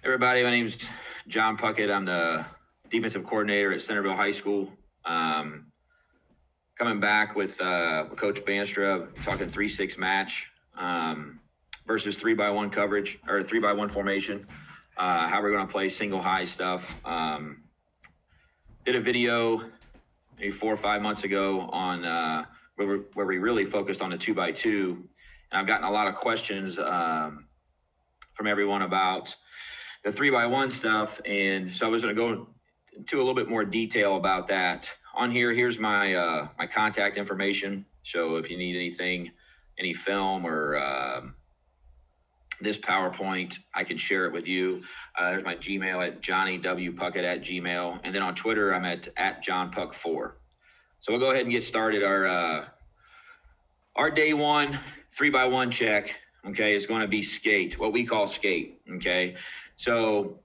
Everybody, my name's John Puckett. I'm the defensive coordinator at Centerville High School. Coming back with Coach Bandstra, talking 3-6 match versus 3-by-1 coverage or 3-by-1 formation. How we're going to play single high stuff. Did a video maybe 4 or 5 months ago on where we really focused on the 2-by-2, and I've gotten a lot of questions from everyone about the 3-by-1 stuff, and so I was going to go into a little bit more detail about that. On here, here's my my contact information. So if you need anything, any film or this PowerPoint, I can share it with you. There's my Gmail at johnnywpuckett@gmail, and then on Twitter, I'm at johnpuck4. So we'll go ahead and get started. Our day one 3-by-1 check, okay, is going to be skate, what we call skate, okay. So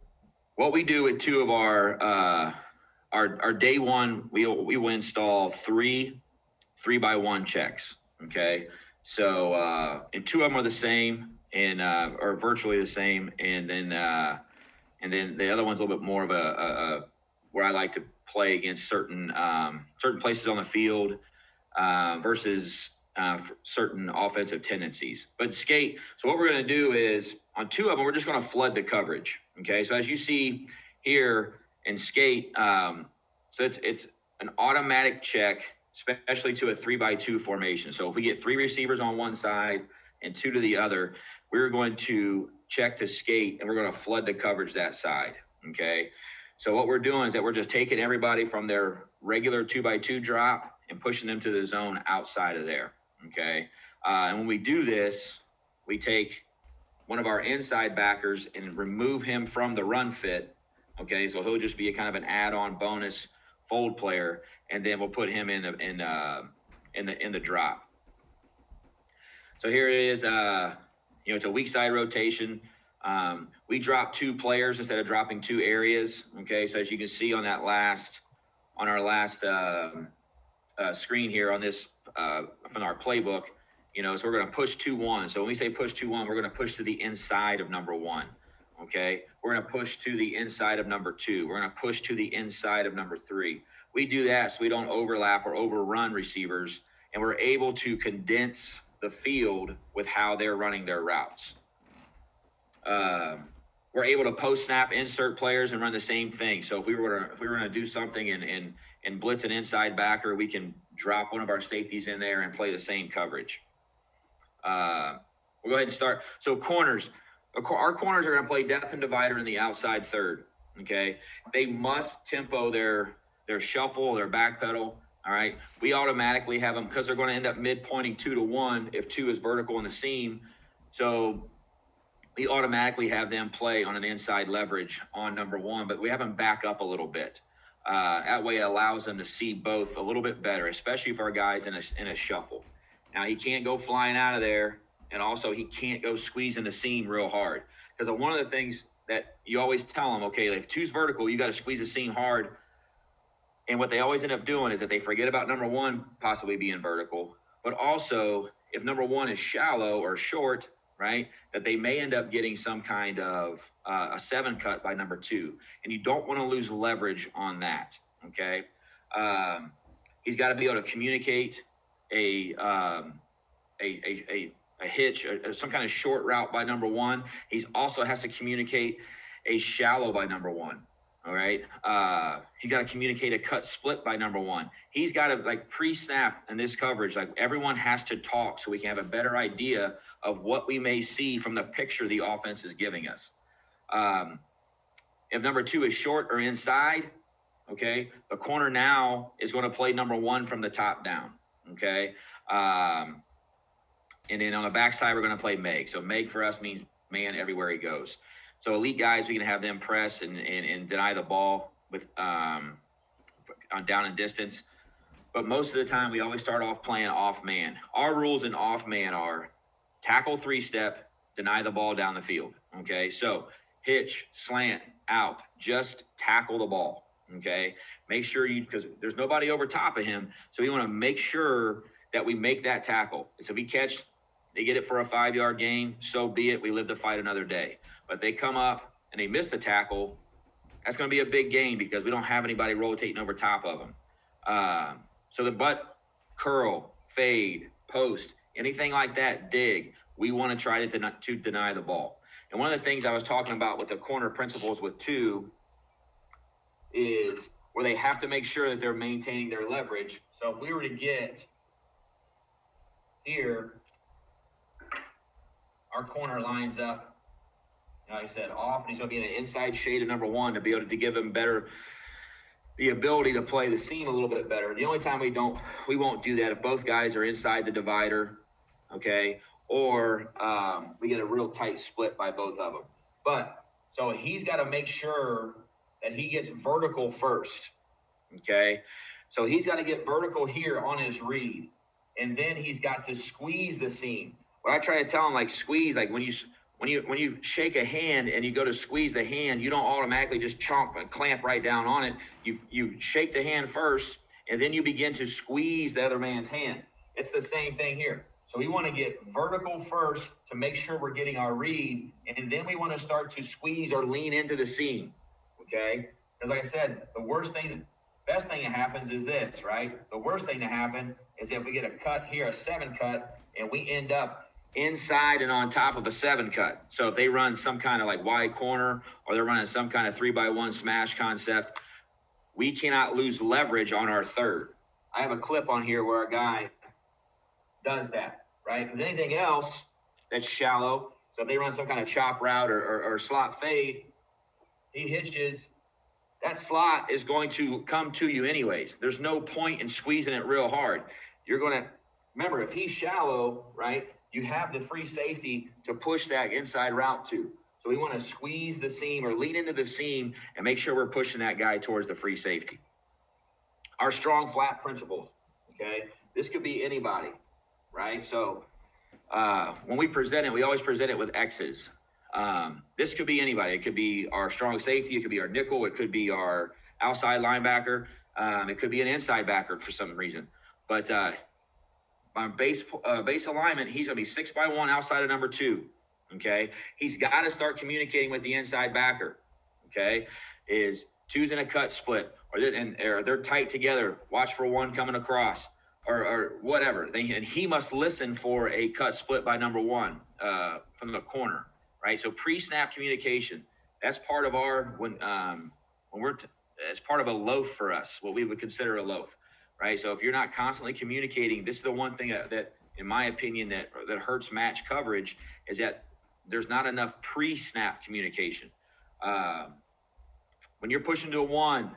what we do with two of our day one, we will install 3-by-1 checks, okay. So and two of them are the same and or virtually the same, and then the other one's a little bit more of a where I like to play against certain places on the field versus certain offensive tendencies. But skate, so what we're going to do is on two of them, we're just going to flood the coverage. Okay, so as you see here in skate, so it's an automatic check, especially to a 3-by-2 formation. So if we get 3 receivers on one side and 2 to the other, we're going to check to skate, and we're going to flood the coverage that side. Okay, so what we're doing is that we're just taking everybody from their regular 2-by-2 drop and pushing them to the zone outside of there. Okay, and when we do this, we take one of our inside backers and remove him from the run fit. Okay, so he'll just be a kind of an add-on bonus fold player, and then we'll put him in the drop. So here it is. It's a weak side rotation. We drop 2 players instead of dropping 2 areas. Okay, so as you can see on our last screen here on this from our playbook, so we're going to push 2-1. So when we say push 2-1, we're going to push to the inside of number 1. Okay, we're going to push to the inside of number 2. We're going to push to the inside of number 3. We do that so we don't overlap or overrun receivers, and we're able to condense the field with how they're running their routes. We're able to post snap, insert players, and run the same thing. So if we were going to do something and blitz an inside backer, we can drop one of our safeties in there and play the same coverage. We'll go ahead and start. So corners. Our corners are going to play depth and divider in the outside third, okay? They must tempo their shuffle, their back pedal, all right? We automatically have them, because they're going to end up mid-pointing 2 to 1 if 2 is vertical in the seam. So we automatically have them play on an inside leverage on number 1, but we have them back up a little bit. That way it allows them to see both a little bit better, especially if our guy's in a shuffle. Now, he can't go flying out of there, and also he can't go squeezing the seam real hard. Because one of the things that you always tell them, okay, if 2's vertical, you got to squeeze the seam hard. And what they always end up doing is that they forget about number 1 possibly being vertical, but also if number 1 is shallow or short, right, that they may end up getting some kind of a 7 cut by number 2, and you don't want to lose leverage on that. Okay, he's got to be able to communicate a hitch, or some kind of short route by number 1. He also has to communicate a shallow by number 1. All right, he's got to communicate a cut split by number 1. He's got to pre-snap in this coverage. Everyone has to talk so we can have a better idea of what we may see from the picture the offense is giving us. If number 2 is short or inside, okay, the corner now is going to play number 1 from the top down. Okay, and then on the backside we're going to play Meg. So Meg for us means man everywhere he goes. So elite guys, we can have them press and deny the ball with on down and distance. But most of the time, we always start off playing off man. Our rules in off man are tackle 3-step, deny the ball down the field. Okay, so hitch, slant, out, just tackle the ball. Okay, make sure because there's nobody over top of him. So we want to make sure that we make that tackle. So if we catch, they get it for a 5-yard gain, so be it. We live to fight another day. But they come up, and they miss the tackle, that's going to be a big gain because we don't have anybody rotating over top of them. So the butt curl, fade, post, anything like that, dig, we want to try to deny the ball. And one of the things I was talking about with the corner principles with 2 is where they have to make sure that they're maintaining their leverage. So if we were to get here, our corner lines up, like I said, off, and he's going to be in an inside shade of number 1 to be able to give him the ability to play the seam a little bit better. The only time we won't do that if both guys are inside the divider, okay, or we get a real tight split by both of them. But so he's got to make sure that he gets vertical first, okay? So he's got to get vertical here on his read, and then he's got to squeeze the seam. What I try to tell him, like, squeeze, like when you shake a hand and you go to squeeze the hand, you don't automatically just chomp and clamp right down on it. You shake the hand first, and then you begin to squeeze the other man's hand. It's the same thing here. So we want to get vertical first to make sure we're getting our read, and then we want to start to squeeze or lean into the seam, okay? Because like I said, best thing that happens is this, right? The worst thing to happen is if we get a cut here, a 7 cut, and we end up inside and on top of a 7 cut. So if they run some kind of like wide corner, or they're running some kind of 3x1 smash concept, we cannot lose leverage on our third. I have a clip on here where a guy does that, right? Because anything else that's shallow, so if they run some kind of chop route or slot fade, he hitches, that slot is going to come to you anyways. There's no point in squeezing it real hard. You're going to, remember, if he's shallow, right, you have the free safety to push that inside route to. So we want to squeeze the seam or lean into the seam and make sure we're pushing that guy towards the free safety. Our strong flat principles, okay? This could be anybody, right? So when we present it, we always present it with X's. This could be anybody. It could be our strong safety. It could be our nickel. It could be our outside linebacker. It could be an inside backer for some reason. But on base alignment, he's going to be 6x1 outside of number 2. Okay, he's got to start communicating with the inside backer. Okay, is 2's in a cut split, or they're tight together. Watch for 1 coming across, or whatever. And he must listen for a cut split by number 1 from the corner. Right. So pre-snap communication. That's part of our it's part of a loaf for us. What we would consider a loaf. Right. So if you're not constantly communicating, this is the one thing that in my opinion, that hurts match coverage, is that there's not enough pre-snap communication. When you're pushing to a 1,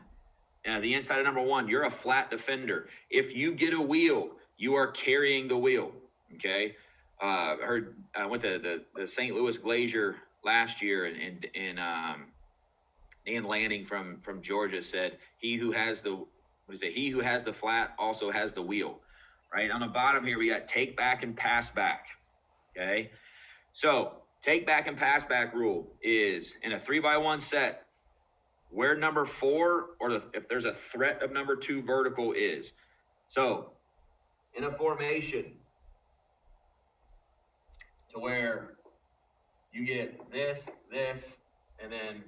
the inside of number 1, you're a flat defender. If you get a wheel, you are carrying the wheel. Okay. I went to the St. Louis Glacier last year, and Dan Lanning from Georgia said, he who has the flat also has the wheel. Right on the bottom here, we got take back and pass back. Okay, so take back and pass back rule is in a 3x1 set where number 4 if there's a threat of number 2 vertical is. So in a formation to where you get this, and then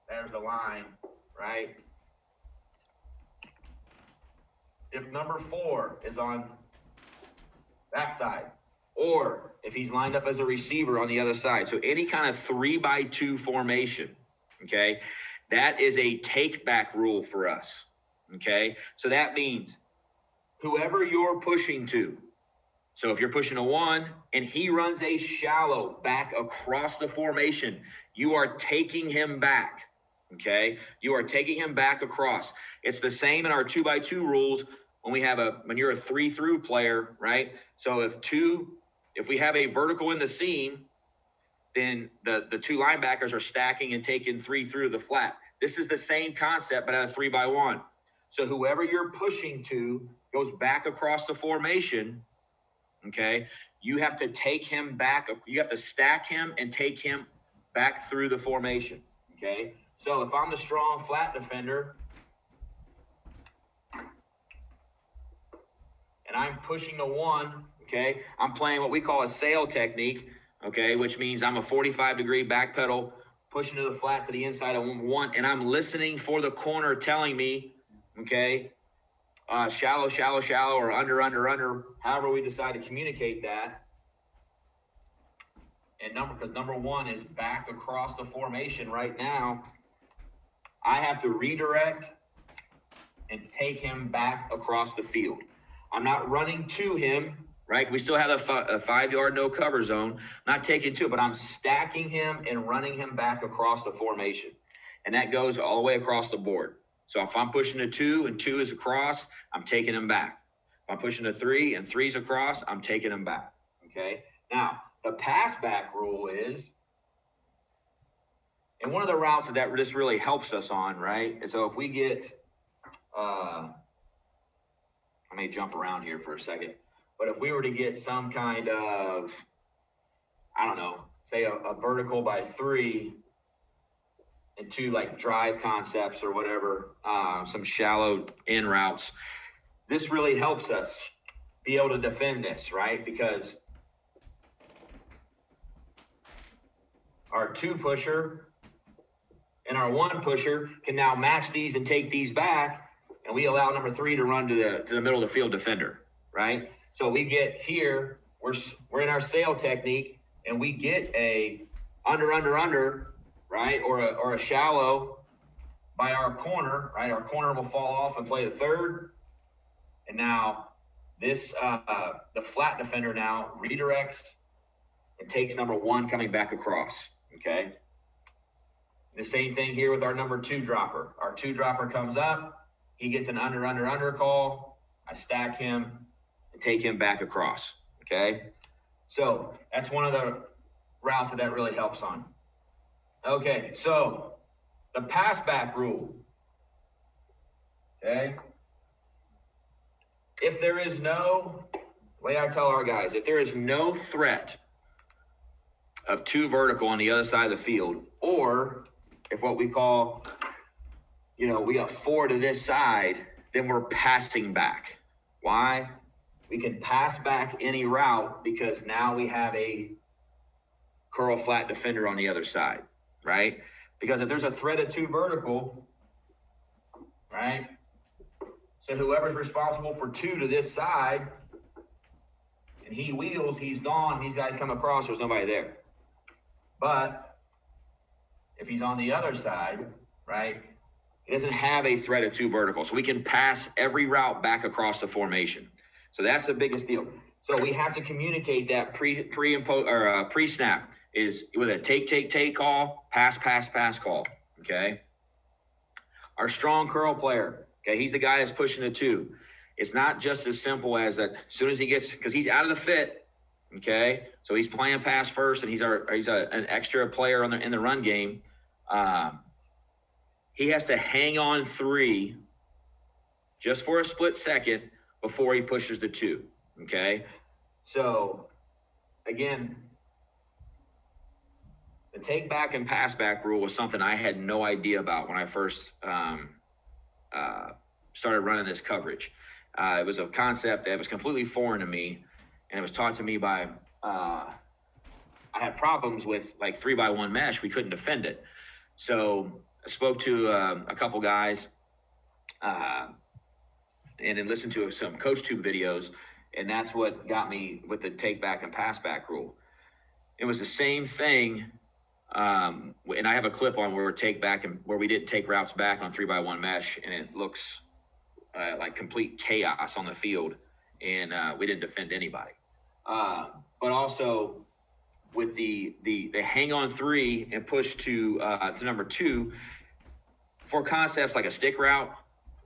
there's the line, right? If number 4 is on that side, or if he's lined up as a receiver on the other side. So any kind of 3x2 formation, okay, that is a take back rule for us, okay? So that means whoever you're pushing to, so if you're pushing a 1 and he runs a shallow back across the formation, you are taking him back, okay? You are taking him back across. It's the same in our 2x2 rules when you're a 3-through player, right? So if we have a vertical in the seam, then the 2 linebackers are stacking and taking 3 through the flat. This is the same concept, but at a 3x1. So whoever you're pushing to goes back across the formation, okay? You have to take him back. You have to stack him and take him back through the formation, okay? So if I'm the strong flat defender and I'm pushing the 1, okay, I'm playing what we call a sail technique, okay, which means I'm a 45-degree back pedal pushing to the flat to the inside of 1, and I'm listening for the corner telling me, okay, shallow, shallow, shallow, or under, under, under, however we decide to communicate that. And because number 1 is back across the formation right now, I have to redirect and take him back across the field. I'm not running to him, right? We still have a 5-yard no cover zone. Not taking to it, but I'm stacking him and running him back across the formation. And that goes all the way across the board. So if I'm pushing a 2 and 2 is across, I'm taking him back. If I'm pushing a 3 and 3's across, I'm taking him back, okay? Now, the pass back rule is, and one of the routes that this really helps us on, right? And so if we get, I may jump around here for a second, but if we were to get some kind of, I don't know, say a vertical by 3 and 2 like drive concepts or whatever, some shallow in routes, this really helps us be able to defend this, right? Because our 2 pusher and our 1 pusher can now match these and take these back, and we allow number 3 to run to the middle of the field defender, right? So we get here, we're in our sail technique, and we get a under, right, or a shallow by our corner, right? Our corner will fall off and play the 3rd, and now this the flat defender now redirects and takes number 1 coming back across, okay? The same thing here with our number 2 dropper. Our 2 dropper comes up, he gets an under call, I stack him and take him back across, okay? So that's one of the routes that really helps on. Okay, so the pass back rule, okay? If there is no, the way I tell our guys, if there is no threat of 2 vertical on the other side of the field, or if what we call, you know, we got 4 to this side, then we're passing back. Why? We can pass back any route because now we have a curl flat defender on the other side, right? Because if there's a threat of 2 vertical, right? So whoever's responsible for 2 to this side, and he wheels, he's gone, these guys come across, there's nobody there. But if he's on the other side, right, he doesn't have a threat of 2 vertical. So we can pass every route back across the formation. So that's the biggest deal. So we have to communicate that pre-snap is with a take call, pass call, okay? Our strong curl player, okay, he's the guy that's pushing the 2. It's not just as simple as that. As soon as he gets, because he's out of the fit, okay, so he's playing pass first, and he's an extra player in the run game. He has to hang on 3 just for a split second before he pushes the 2, okay? So, again, the take back and pass back rule was something I had no idea about when I first started running this coverage. It was a concept that was completely foreign to me, and it was taught to me by, I had problems with like 3x1 mesh. We couldn't defend it. So I spoke to a couple guys and then listened to some Coach Tube videos, and that's what got me with the take back and pass back rule. It was the same thing, and I have a clip on where we take back and where we didn't take routes back on 3x1 mesh, and it looks like complete chaos on the field, and we didn't defend anybody. But also with the hang on 3 and push to number 2 for concepts like a stick route,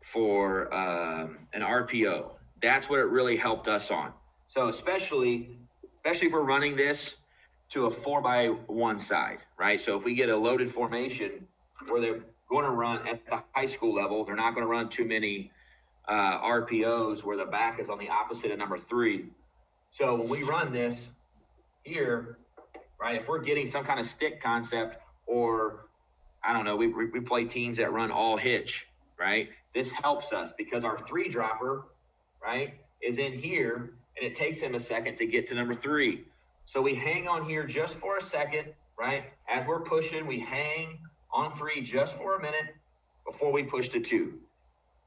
for an RPO. That's what it really helped us on. So especially if we're running this to a 4x1 side, right? So if we get a loaded formation where they're going to run at the high school level, they're not going to run too many RPOs where the back is on the opposite of number 3. So when we run this here, right, if we're getting some kind of stick concept, or I don't know, we play teams that run all hitch, right? This helps us because our 3 dropper, right, is in here, and it takes him a second to get to number 3. So we hang on here just for a second, right? As we're pushing, we hang on 3 just for a minute before we push to 2,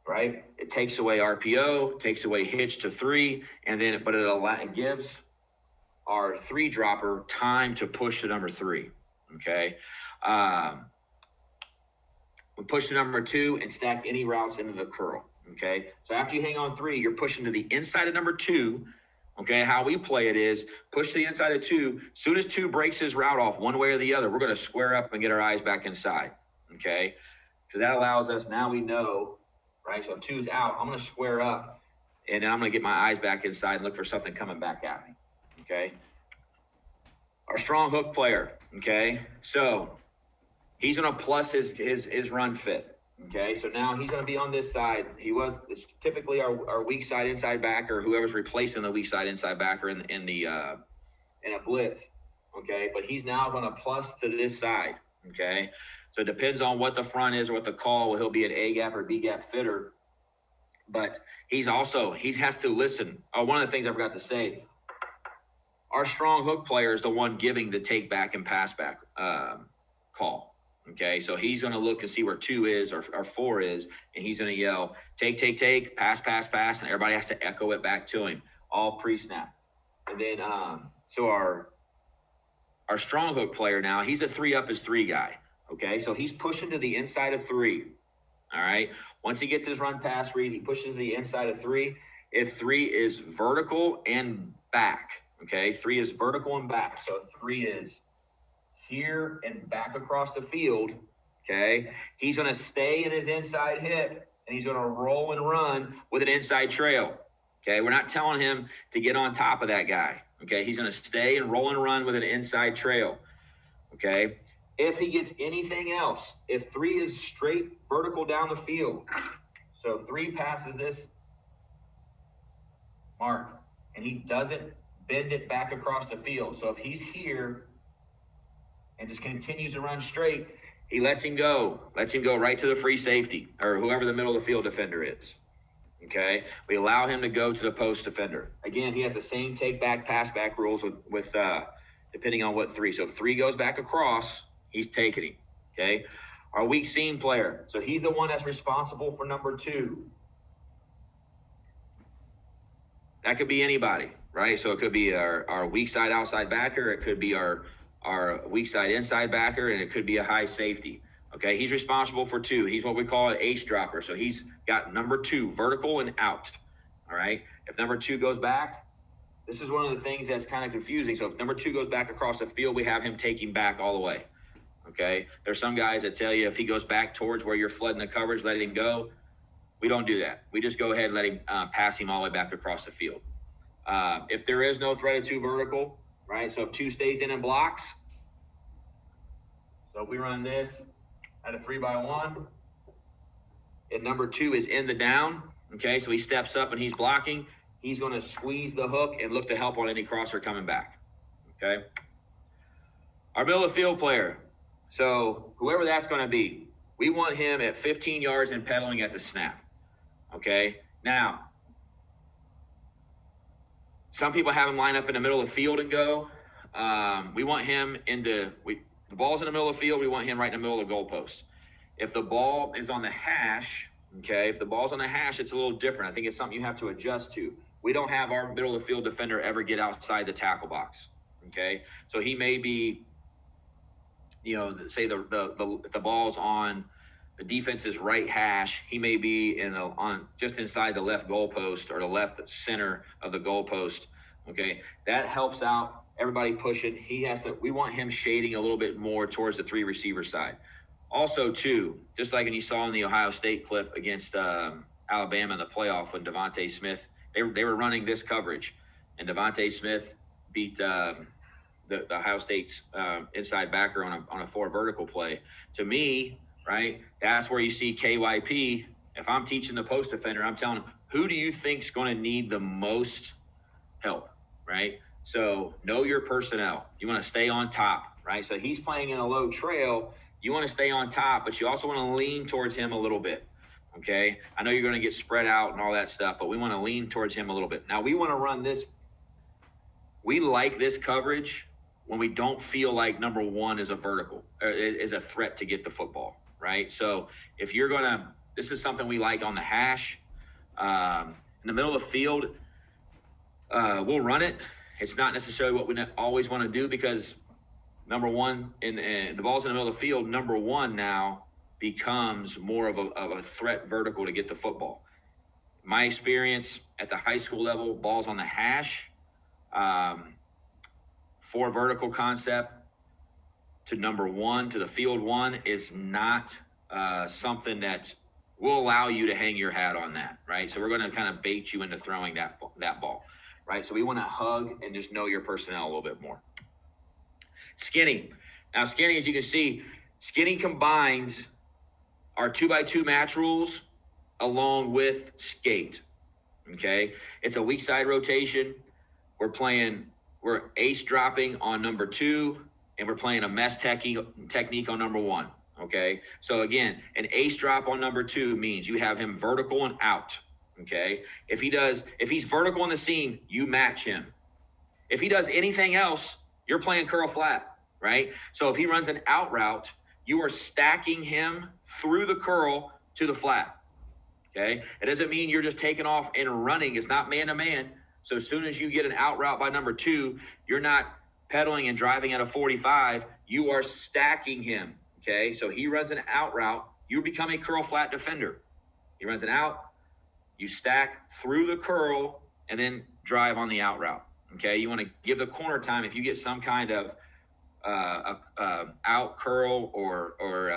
right? It takes away RPO, takes away hitch to 3, and then but it gives our 3 dropper time to push to number 3. Okay. We push to number 2 and stack any routes into the curl. Okay. So after you hang on 3, you're pushing to the inside of number 2. Okay. How we play it is push to the inside of 2. Soon as 2 breaks his route off one way or the other, we're going to square up and get our eyes back inside. Okay. Because that allows us, now we know, right? So if 2 is out, I'm going to square up and then I'm going to get my eyes back inside and look for something coming back at me. Okay. Our strong hook player. Okay. So he's going to plus his run fit. Okay. So now he's going to be on this side. It's typically our weak side inside backer, whoever's replacing the weak side inside backer in a blitz. Okay. But he's now going to plus to this side. Okay. So it depends on what the front is or what the call. He'll be an A gap or B gap fitter. But he has to listen. Oh, one of the things I forgot to say, our strong hook player is the one giving the take back and pass back call. Okay, so he's going to look and see where 2 is or 4 is, and he's going to yell, take, pass, and everybody has to echo it back to him, all pre-snap. And then, so our strong hook player now, he's a 3 up is 3 guy. Okay, so he's pushing to the inside of 3. All right, once he gets his run pass read, he pushes to the inside of 3. If 3 is vertical and back, okay, 3 is vertical and back. So 3 is here and back across the field, okay? He's going to stay in his inside hip, and he's going to roll and run with an inside trail, okay? We're not telling him to get on top of that guy, okay? He's going to stay and roll and run with an inside trail, okay? If he gets anything else, if 3 is straight vertical down the field, so 3 passes this mark, and he doesn't bend it back across the field. So if he's here and just continues to run straight, he lets him go right to the free safety or whoever the middle of the field defender is. Okay, we allow him to go to the post defender. Again, he has the same take back, pass back rules with depending on what 3. So if 3 goes back across, he's taking him. Okay, our weak seam player. So he's the one that's responsible for number 2. That could be anybody, right? So it could be our weak side outside backer. It could be our weak side inside backer, and it could be a high safety. Okay, he's responsible for 2. He's what we call an ace dropper. So he's got number 2, vertical and out. All right, if number 2 goes back, this is one of the things that's kind of confusing. So if number 2 goes back across the field, we have him taking back all the way. Okay, there's some guys that tell you if he goes back towards where you're flooding the coverage, let him go. We don't do that. We just go ahead and let him pass him all the way back across the field. If there is no threat of 2 vertical, right? So if 2 stays in and blocks, so if we run this at a 3x1, and number 2 is in the down, okay? So he steps up and he's blocking. He's going to squeeze the hook and look to help on any crosser coming back, okay? Our middle of the field player. So whoever that's going to be, we want him at 15 yards and pedaling at the snap, okay? Now, some people have him line up in the middle of the field and go. We want him the ball's in the middle of the field. We want him right in the middle of the goalpost. If the ball is on the hash, okay, if the ball's on the hash, it's a little different. I think it's something you have to adjust to. We don't have our middle of the field defender ever get outside the tackle box, okay? So he may be, say the ball's on the defense's right hash, he may be on just inside the left goalpost or the left center of the goalpost, okay? That helps out everybody pushing. We want him shading a little bit more towards the 3 receiver side. Also, too, just like you saw in the Ohio State clip against Alabama in the playoff when Devontae Smith, they were running this coverage, and Devontae Smith beat the Ohio State's inside backer on a 4 vertical play. To me, right, that's where you see KYP. If I'm teaching the post defender, I'm telling him, who do you think is going to need the most help, right? So know your personnel. You want to stay on top, right? So he's playing in a low trail. You want to stay on top, but you also want to lean towards him a little bit, okay? I know you're going to get spread out and all that stuff, but we want to lean towards him a little bit. Now, we want to run this. We like this coverage when we don't feel like number one is a vertical, or is a threat to get the football, right? So if you're gonna, this is something we like on the hash. In the middle of the field, we'll run it. It's not necessarily what we always want to do, because number one, in the ball's in the middle of the field, number one now becomes more of a threat vertical to get the football. My experience at the high school level, balls on the hash, for vertical concept to number one, to the field one, is not something that will allow you to hang your hat on that, right? So we're going to kind of bait you into throwing that ball, right? So we want to hug and just know your personnel a little bit more. Skinny. Now, skinny, as you can see, skinny combines our 2x2 match rules along with skate, okay? It's a weak side rotation. We're ace dropping on number two, and we're playing a mess technique on number one, okay? So again, an ace drop on number two means you have him vertical and out, okay? If he's vertical in the seam, you match him. If he does anything else, you're playing curl flat, right? So if he runs an out route, you are stacking him through the curl to the flat, okay? It doesn't mean you're just taking off and running. It's not man-to-man. So as soon as you get an out route by number two, you're not pedaling and driving at a 45. You are stacking him, okay? So he runs an out route. You become a curl flat defender. He runs an out. You stack through the curl and then drive on the out route, okay? You want to give the corner time. If you get some kind of out curl or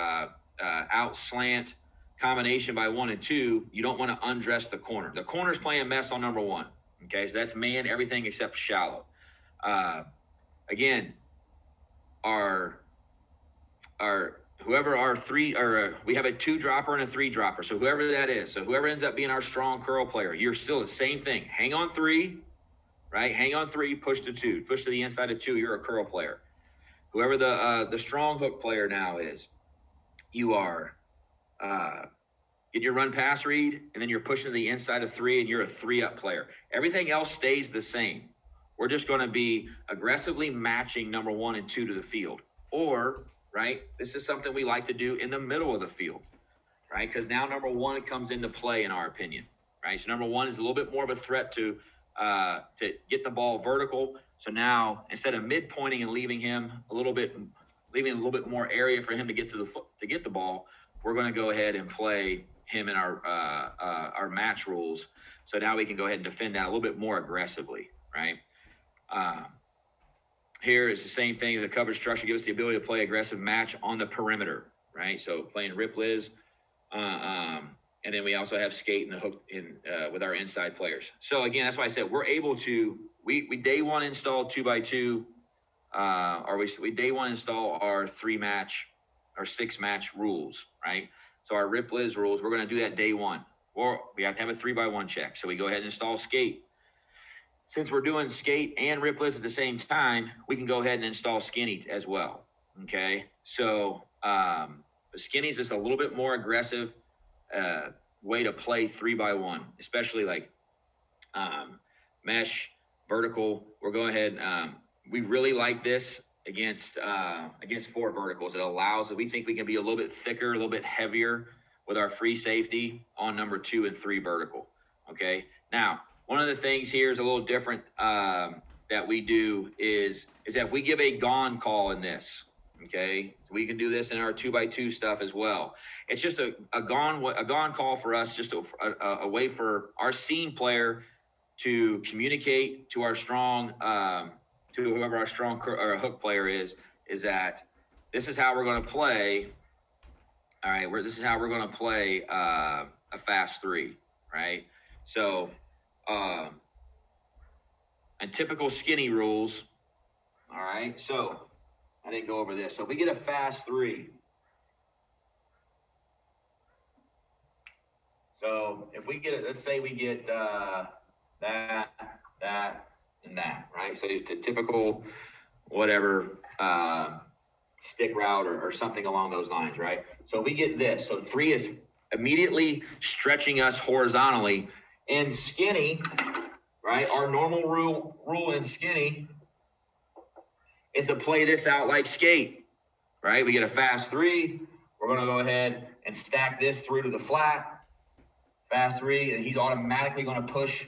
out slant combination by 1 and 2, you don't want to undress the corner. The corner's playing mess on number one. Okay, so that's man, everything except shallow. Again, whoever our three, or we have a 2 dropper and a 3 dropper. So whoever that is, so whoever ends up being our strong curl player, you're still the same thing. Hang on 3, right? Hang on 3, push to 2, push to the inside of 2. You're a curl player. Whoever the strong hook player now is, you are get your run pass read, and then you're pushing to the inside of 3, and you're a 3-up player. Everything else stays the same. We're just going to be aggressively matching number 1 and 2 to the field. Or, right, this is something we like to do in the middle of the field, right? Because now number 1 comes into play, in our opinion, right? So number 1 is a little bit more of a threat to get the ball vertical. So now, instead of mid-pointing and leaving a little bit more area for him to get to get the ball, we're going to go ahead and play him in our match rules. So now we can go ahead and defend that a little bit more aggressively, right? Here is the same thing. The coverage structure gives us the ability to play aggressive match on the perimeter, right? So playing rip liz, and then we also have skate and the hook with our inside players. So again, that's why I said we're able to, we day one install 2x2, or we day one install our 3-match or 6-match rules, right? So our rip liz rules, we're going to do that day one. Or we have to have a 3x1 check. So we go ahead and install skate. Since we're doing skate and rip liz at the same time, we can go ahead and install skinny as well. Okay. So the skinny is just a little bit more aggressive way to play 3x1, especially like mesh, vertical. We're going ahead. We really like this against 4 verticals. It allows that we think we can be a little bit thicker, a little bit heavier with our free safety on number 2 and 3 vertical. Okay. Now, one of the things here is a little different that we do is that we give a gone call in this. Okay. We can do this in our 2x2 stuff as well. It's just a gone call for us, just a way for our seam player to communicate to our strong, to whoever our strong or hook player is that this is how we're going to play. All right, this is how we're going to play a fast 3, right? So, and typical skinny rules. All right, so I didn't go over this. So if we get a fast 3, so if we get it, let's say we get that, and that, right? So the typical whatever stick route or something along those lines, right? So we get this. So 3 is immediately stretching us horizontally. In skinny, right, our normal rule in skinny is to play this out like skate, right? We get a fast 3. We're going to go ahead and stack this through to the flat. Fast 3, and he's automatically going to push.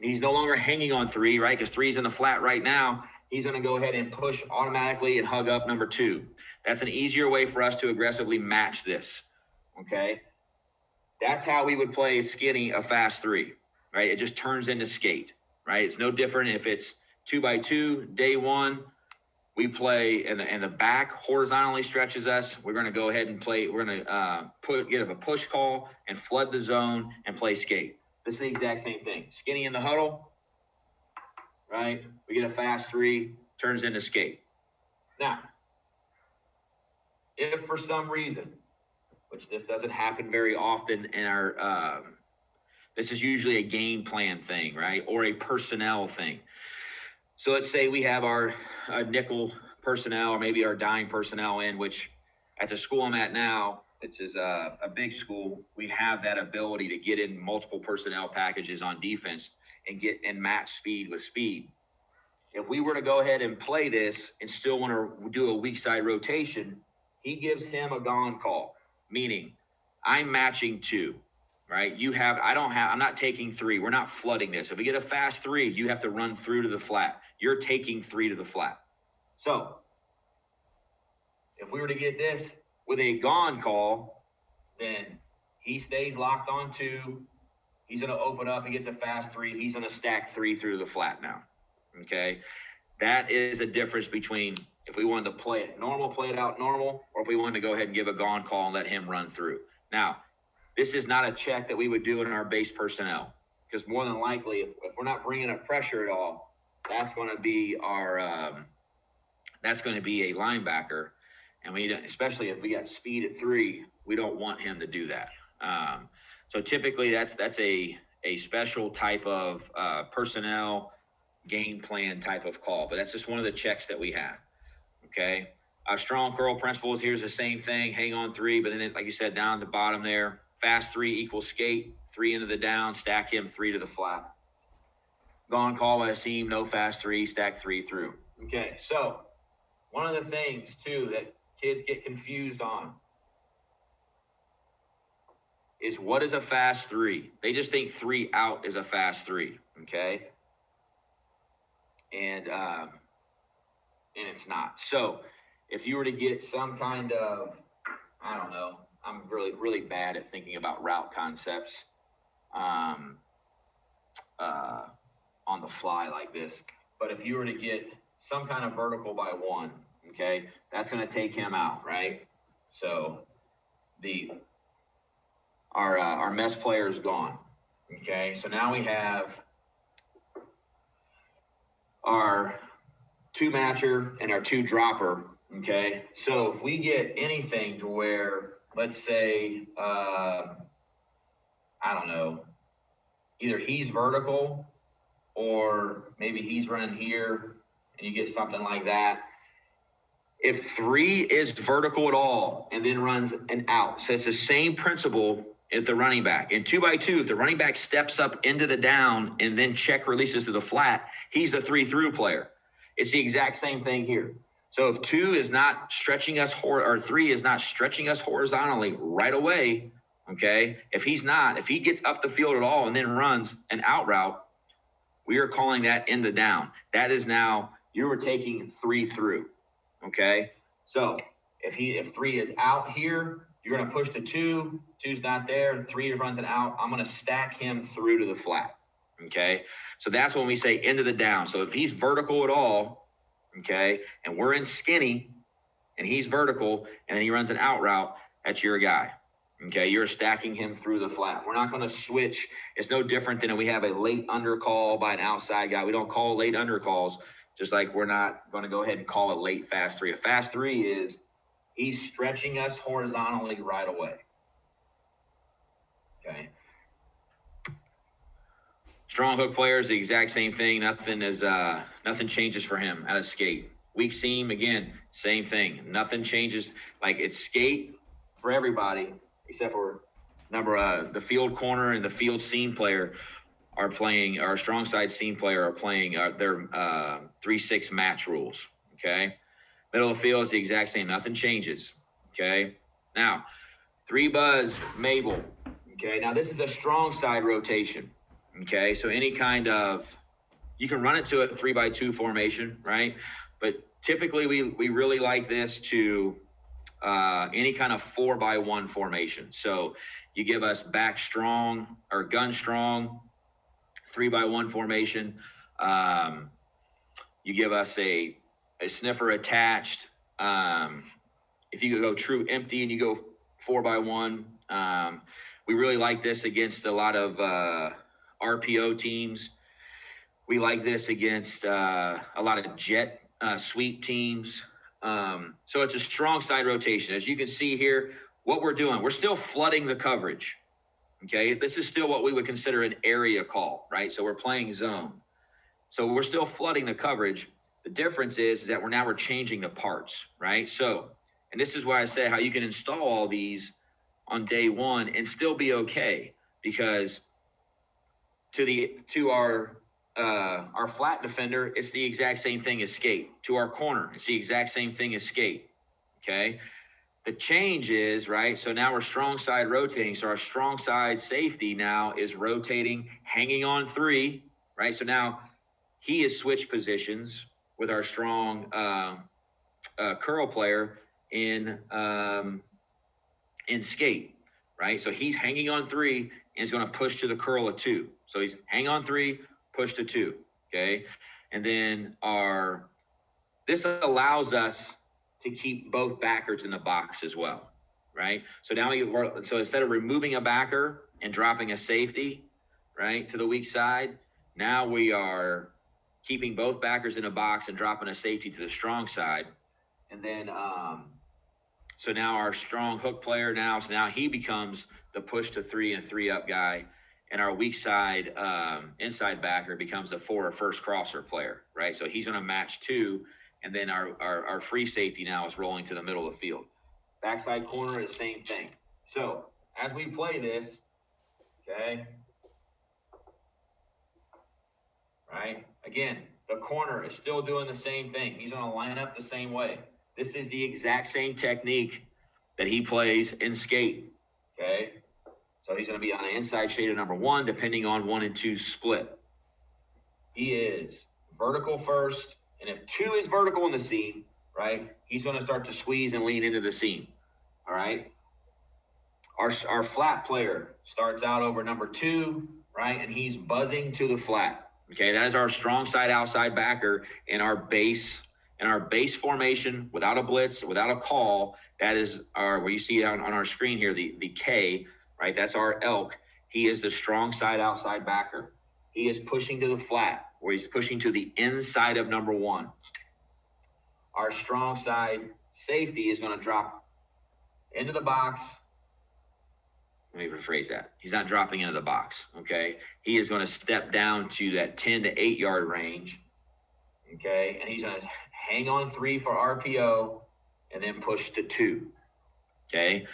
He's no longer hanging on 3, right? Because 3's in the flat right now. He's going to go ahead and push automatically and hug up number 2. That's an easier way for us to aggressively match this, okay? That's how we would play skinny a fast 3, right? It just turns into skate, right? It's no different if it's 2x2, day 1. We play, and the back horizontally stretches us. We're going to go ahead and play. We're going to get a push call and flood the zone and play skate. This is the exact same thing. Skinny in the huddle, right? We get a fast 3, turns into skate. Now, if for some reason, which this doesn't happen very often in our, this is usually a game plan thing, right? Or a personnel thing. So let's say we have our nickel personnel or maybe our dime personnel in, which at the school I'm at now, it's a big school. We have that ability to get in multiple personnel packages on defense and match speed with speed. If we were to go ahead and play this and still want to do a weak side rotation, he gives him a gone call, meaning I'm matching 2. Right? I'm not taking 3. We're not flooding this. If we get a fast 3, you have to run through to the flat. You're taking 3 to the flat. So if we were to get this with a gone call, then he stays locked on 2. He's going to open up. He gets a fast 3. He's going to stack 3 through the flat now. Okay. That is the difference between if we wanted to play it out normal, or if we wanted to go ahead and give a gone call and let him run through. Now, this is not a check that we would do in our base personnel, because more than likely, if we're not bringing up pressure at all, that's going to be our that's going to be a linebacker, and especially if we got speed at 3, we don't want him to do that. So typically, that's a special type of personnel game plan type of call, but that's just one of the checks that we have. Okay, our strong curl principles. Here's the same thing: hang on 3, but then like you said, down at the bottom there. Fast 3 equals skate, 3 into the down, stack him 3 to the flat. Gone call by a seam, no fast 3, stack 3 through. Okay, so one of the things, too, that kids get confused on is what is a fast 3? They just think 3 out is a fast 3, okay? And it's not. So if you were to get some kind of, I don't know, I'm really, really bad at thinking about route concepts on the fly like this. But if you were to get some kind of vertical by 1, okay, that's going to take him out, right? So our mess player is gone, okay? So now we have our 2 matcher and our 2 dropper, okay? So if we get anything to where, let's say, I don't know, either he's vertical or maybe he's running here and you get something like that. If 3 is vertical at all and then runs an out, so it's the same principle at the running back. In 2x2, if the running back steps up into the down and then check releases to the flat, he's the 3 through player. It's the exact same thing here. So if 2 is not stretching us, or 3 is not stretching us horizontally right away, okay, if he gets up the field at all and then runs an out route, we are calling that in the down. That is now, you were taking 3 through, okay? So if 3 is out here, you're going to push to 2, 2's not there, 3 runs an out, I'm going to stack him through to the flat, okay? So that's when we say into the down. So if he's vertical at all, okay, and we're in skinny, and he's vertical, and then he runs an out route, that's your guy, okay? You're stacking him through the flat. We're not going to switch. It's no different than if we have a late under call by an outside guy. We don't call late under calls, just like we're not going to go ahead and call a late fast 3. A fast 3 is he's stretching us horizontally right away, okay? Strong hook player is the exact same thing. Nothing changes for him out of skate. Weak seam, again, same thing. Nothing changes. Like, it's skate for everybody except for the field corner and the field seam player are playing, our strong side seam player are playing their 3-6 match rules, okay? Middle of the field is the exact same. Nothing changes. Okay. Now, 3 Buzz Mable. Okay. Now, this is a strong side rotation. Okay. So any kind of, you can run it to a 3-by-2 formation, right? But typically we really like this to any kind of 4-by-1 formation. So you give us back strong or gun strong, 3-by-1 formation. You give us a sniffer attached. If you go true empty and you go 4-by-1, we really like this against a lot of RPO teams. We like this against a lot of jet sweep teams. So it's a strong side rotation. As you can see here, what we're doing, we're still flooding the coverage. Okay, this is still what we would consider an area call, right? So we're playing zone. So we're still flooding the coverage. The difference is that we're changing the parts, right? So, and this is why I say how you can install all these on day one and still be okay, because to our flat defender, it's the exact same thing as skate. To our corner, it's the exact same thing as skate. Okay. The change is, right, so now we're strong side rotating. So our strong side safety now is rotating, hanging on 3, right? So now he is switched positions with our strong curl player in skate, right? So he's hanging on 3 and is going to push to the curl of 2. So he's hang on 3, push to 2, okay? And then this allows us to keep both backers in the box as well, right? So now so instead of removing a backer and dropping a safety, right, to the weak side, now we are keeping both backers in a box and dropping a safety to the strong side. And then, so now our strong hook player so now he becomes the push to 3 and 3-up guy. And our weak side inside backer becomes the 4 or first crosser player, right? So he's going to match 2. And then our free safety now is rolling to the middle of the field. Backside corner is the same thing. So as we play this, okay, right, again, the corner is still doing the same thing. He's going to line up the same way. This is the exact same technique that he plays in skate, okay? So he's going to be on the inside shade of number 1, depending on 1 and 2 split. He is vertical first. And if 2 is vertical in the seam, right, he's going to start to squeeze and lean into the seam, all right? Our flat player starts out over number 2, right, and he's buzzing to the flat, okay? That is our strong side outside backer in our base formation without a blitz, without a call. That is where you see on our screen here, the K, right? That's our elk. He is the strong side outside backer. He is pushing to the flat, where he's pushing to the inside of number 1. Our strong side safety is going to drop into the box. Let me rephrase that. He's not dropping into the box, okay? He is going to step down to that 10 to 8 yard range, okay? And he's going to hang on 3 for RPO and then push to 2, okay?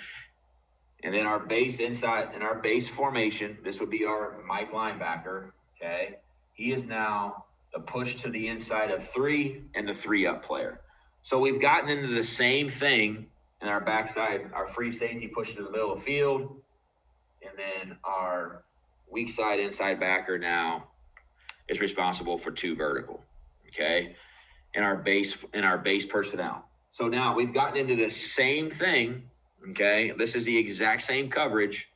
And then our base inside, in our base formation, this would be our Mike linebacker, okay? He is now the push to the inside of 3 and the 3-up player. So we've gotten into the same thing in our backside, our free safety push to the middle of the field. And then our weak side inside backer now is responsible for 2 vertical, okay? In our base personnel. So now we've gotten into the same thing, okay? This is the exact same coverage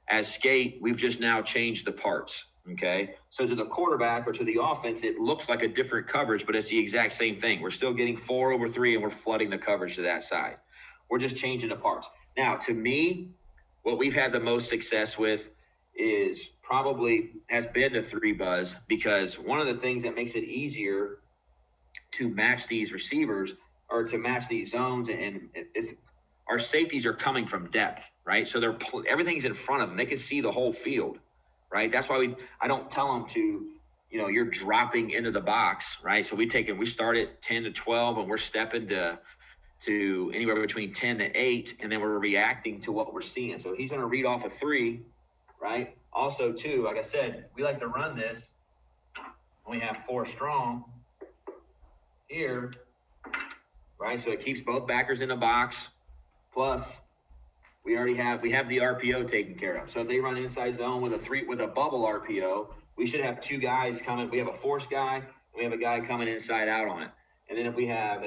as skate. We've just now changed the parts. Okay, so to the quarterback or to the offense, it looks like a different coverage, but it's the exact same thing. We're still getting 4 over 3, and we're flooding the coverage to that side. We're just changing the parts. Now, to me, what we've had the most success with has been the 3 Buzz, because one of the things that makes it easier to match these receivers or to match these zones, and our safeties are coming from depth, right? So everything's in front of them. They can see the whole field. Right. That's why I don't tell them to, you're dropping into the box. Right. So we start at 10 to 12 and we're stepping to anywhere between 10 to 8. And then we're reacting to what we're seeing. So he's going to read off a 3. Right. Also, too, like I said, we like to run this. We have 4 strong here. right? So it keeps both backers in the box. Plus, we have the RPO taken care of. So if they run inside zone with a bubble RPO, we should have two guys coming. We have a force guy, and we have a guy coming inside out on it. And then if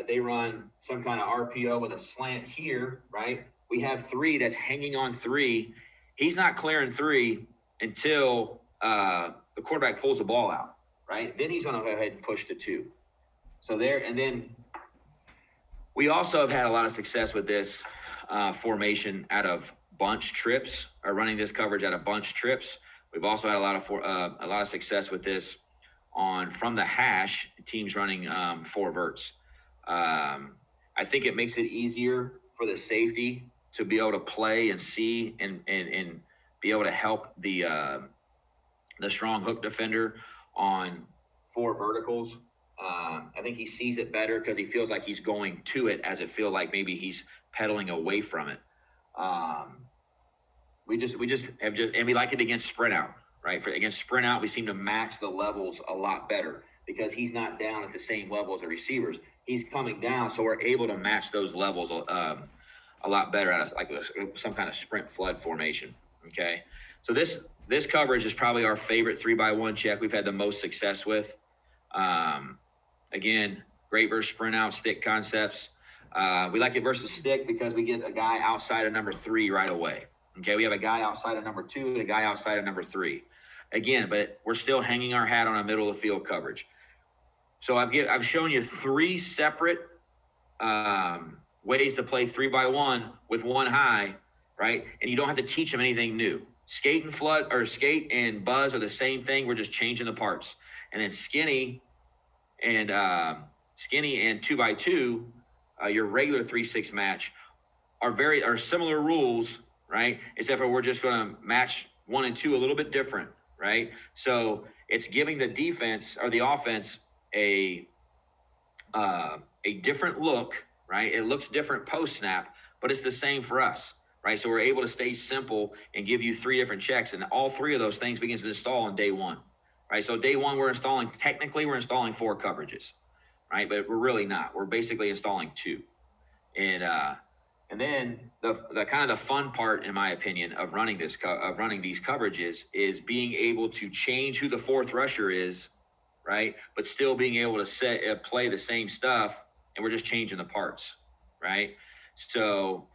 they run some kind of RPO with a slant here, right? We have three that's hanging on three. He's not clearing three until the quarterback pulls the ball out, right? Then he's going to go ahead and push to two. So there, and then we also have had a lot of success with this formation out of bunch trips, or running this coverage out of bunch trips. We've also had a lot of success with this from the hash, teams running four verts. I think it makes it easier for the safety to be able to play and see and be able to help the strong hook defender on four verticals. I think he sees it better because he feels like he's going to it, as it feel like maybe he's pedaling away from it. We like it against sprint out, right? Against sprint out, we seem to match the levels a lot better because he's not down at the same level as the receivers. He's coming down, so we're able to match those levels a lot better out of like some kind of sprint flood formation. Okay, so this coverage is probably our favorite 3x1 check we've had the most success with. Again, great versus sprint out stick concepts. We like it versus stick because we get a guy outside of number 3 right away. Okay, we have a guy outside of number 2 and a guy outside of number 3. Again, but we're still hanging our hat on a middle of the field coverage. So I've shown you 3 separate ways to play 3x1 with one high, right? And you don't have to teach them anything new. Skate and Buzz are the same thing. We're just changing the parts. And then skinny and 2x2, your regular 3-6 match are similar rules, right? Except for we're just going to match 1 and 2 a little bit different, right? So it's giving the defense or the offense a different look, right? It looks different post snap, but it's the same for us, right? So we're able to stay simple and give you 3 different checks, and all 3 of those things begins to install on day 1, right? So day 1, we're installing 4 coverages, right? But we're really not. We're basically installing 2, and then the kind of the fun part, in my opinion, of running these coverages is being able to change who the 4th rusher is, right? But still being able to play the same stuff, and we're just changing the parts, right? So,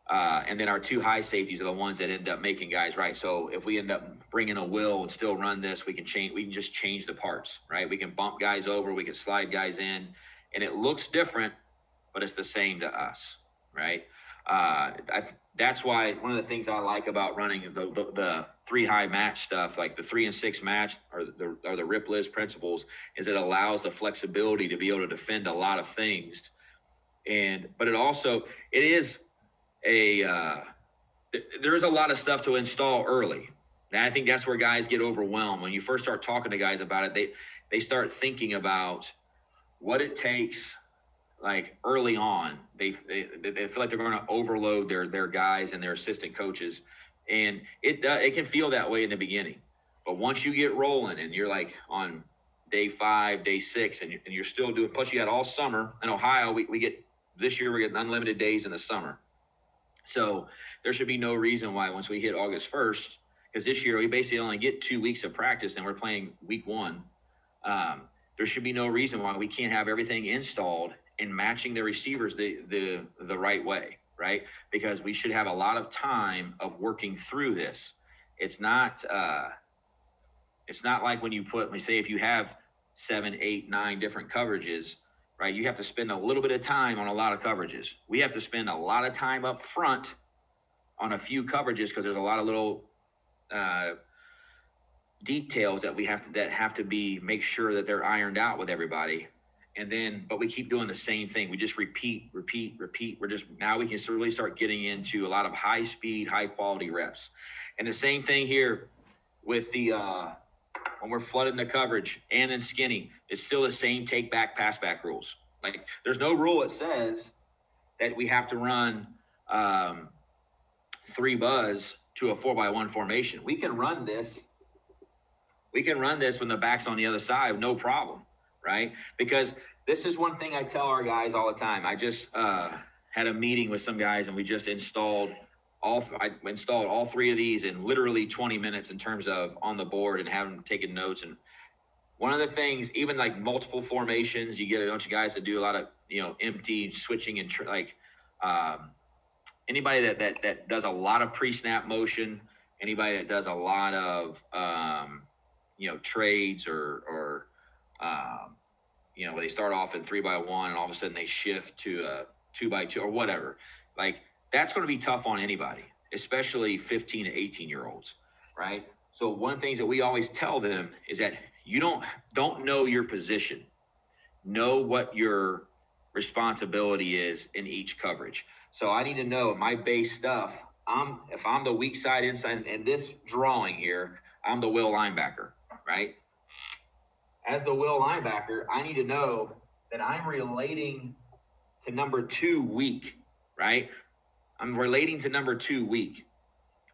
and then our 2 high safeties are the ones that end up making guys right. So if we end up bringing a will and still run this, we can just change the parts, right? We can bump guys over, we can slide guys in, and it looks different, but it's the same to us, right? That's why one of the things I like about running the 3 high match stuff, like the 3 and 6 match or the Rip Liz principles, is it allows the flexibility to be able to defend a lot of things. But it is there's a lot of stuff to install early. And I think that's where guys get overwhelmed. When you first start talking to guys about it, they start thinking about what it takes. Like early on, they feel like they're going to overload their guys and their assistant coaches, and it can feel that way in the beginning. But once you get rolling and you're like on day 5, day 6, and you're still doing. Plus, you had all summer in Ohio. We get this year, we're getting unlimited days in the summer, so there should be no reason why once we hit August 1st, because this year we basically only get 2 weeks of practice and we're playing week 1. There should be no reason why we can't have everything installed and matching the receivers the right way, right? Because we should have a lot of time of working through this. It's not like when if you have 7, 8, 9 different coverages, right? You have to spend a little bit of time on a lot of coverages. We have to spend a lot of time up front on a few coverages because there's a lot of little details that have to be make sure that they're ironed out with everybody. But we keep doing the same thing. We just repeat. Now we can really start getting into a lot of high speed, high quality reps. And the same thing here with when we're flooding the coverage and in skinny, it's still the same take back, pass back rules. Like there's no rule that says that we have to run 3 Buzz to a 4x1 formation. We can run this when the back's on the other side, no problem. Right? Because This is one thing I tell our guys all the time. I just had a meeting with some guys, and we just installed I installed all three of these in literally 20 minutes in terms of on the board and having them taking notes. And one of the things, even like multiple formations, you get a bunch of guys that do a lot of, empty switching and anybody that does a lot of pre-snap motion, anybody that does a lot of, trades or where they start off in 3x1 and all of a sudden they shift to a 2x2 or whatever. Like, that's going to be tough on anybody, especially 15 to 18-year-olds, right? So one of the things that we always tell them is that you don't know your position. Know what your responsibility is in each coverage. So I need to know my base stuff. If I'm the weak side inside in this drawing here, I'm the will linebacker, right? As the will linebacker, I need to know that I'm relating to number 2 weak, right? I'm relating to number 2 weak,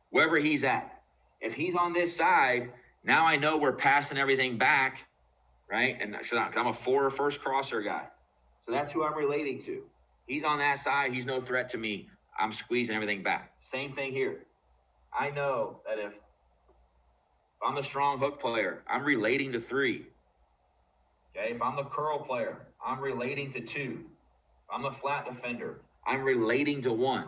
wherever he's at. If he's on this side, now I know we're passing everything back, right? And so I'm a 4 first crosser guy. So that's who I'm relating to. He's on that side. He's no threat to me. I'm squeezing everything back. Same thing here. I know that if I'm the strong hook player, I'm relating to 3. Okay, if I'm the curl player, I'm relating to 2. If I'm the flat defender, I'm relating to 1.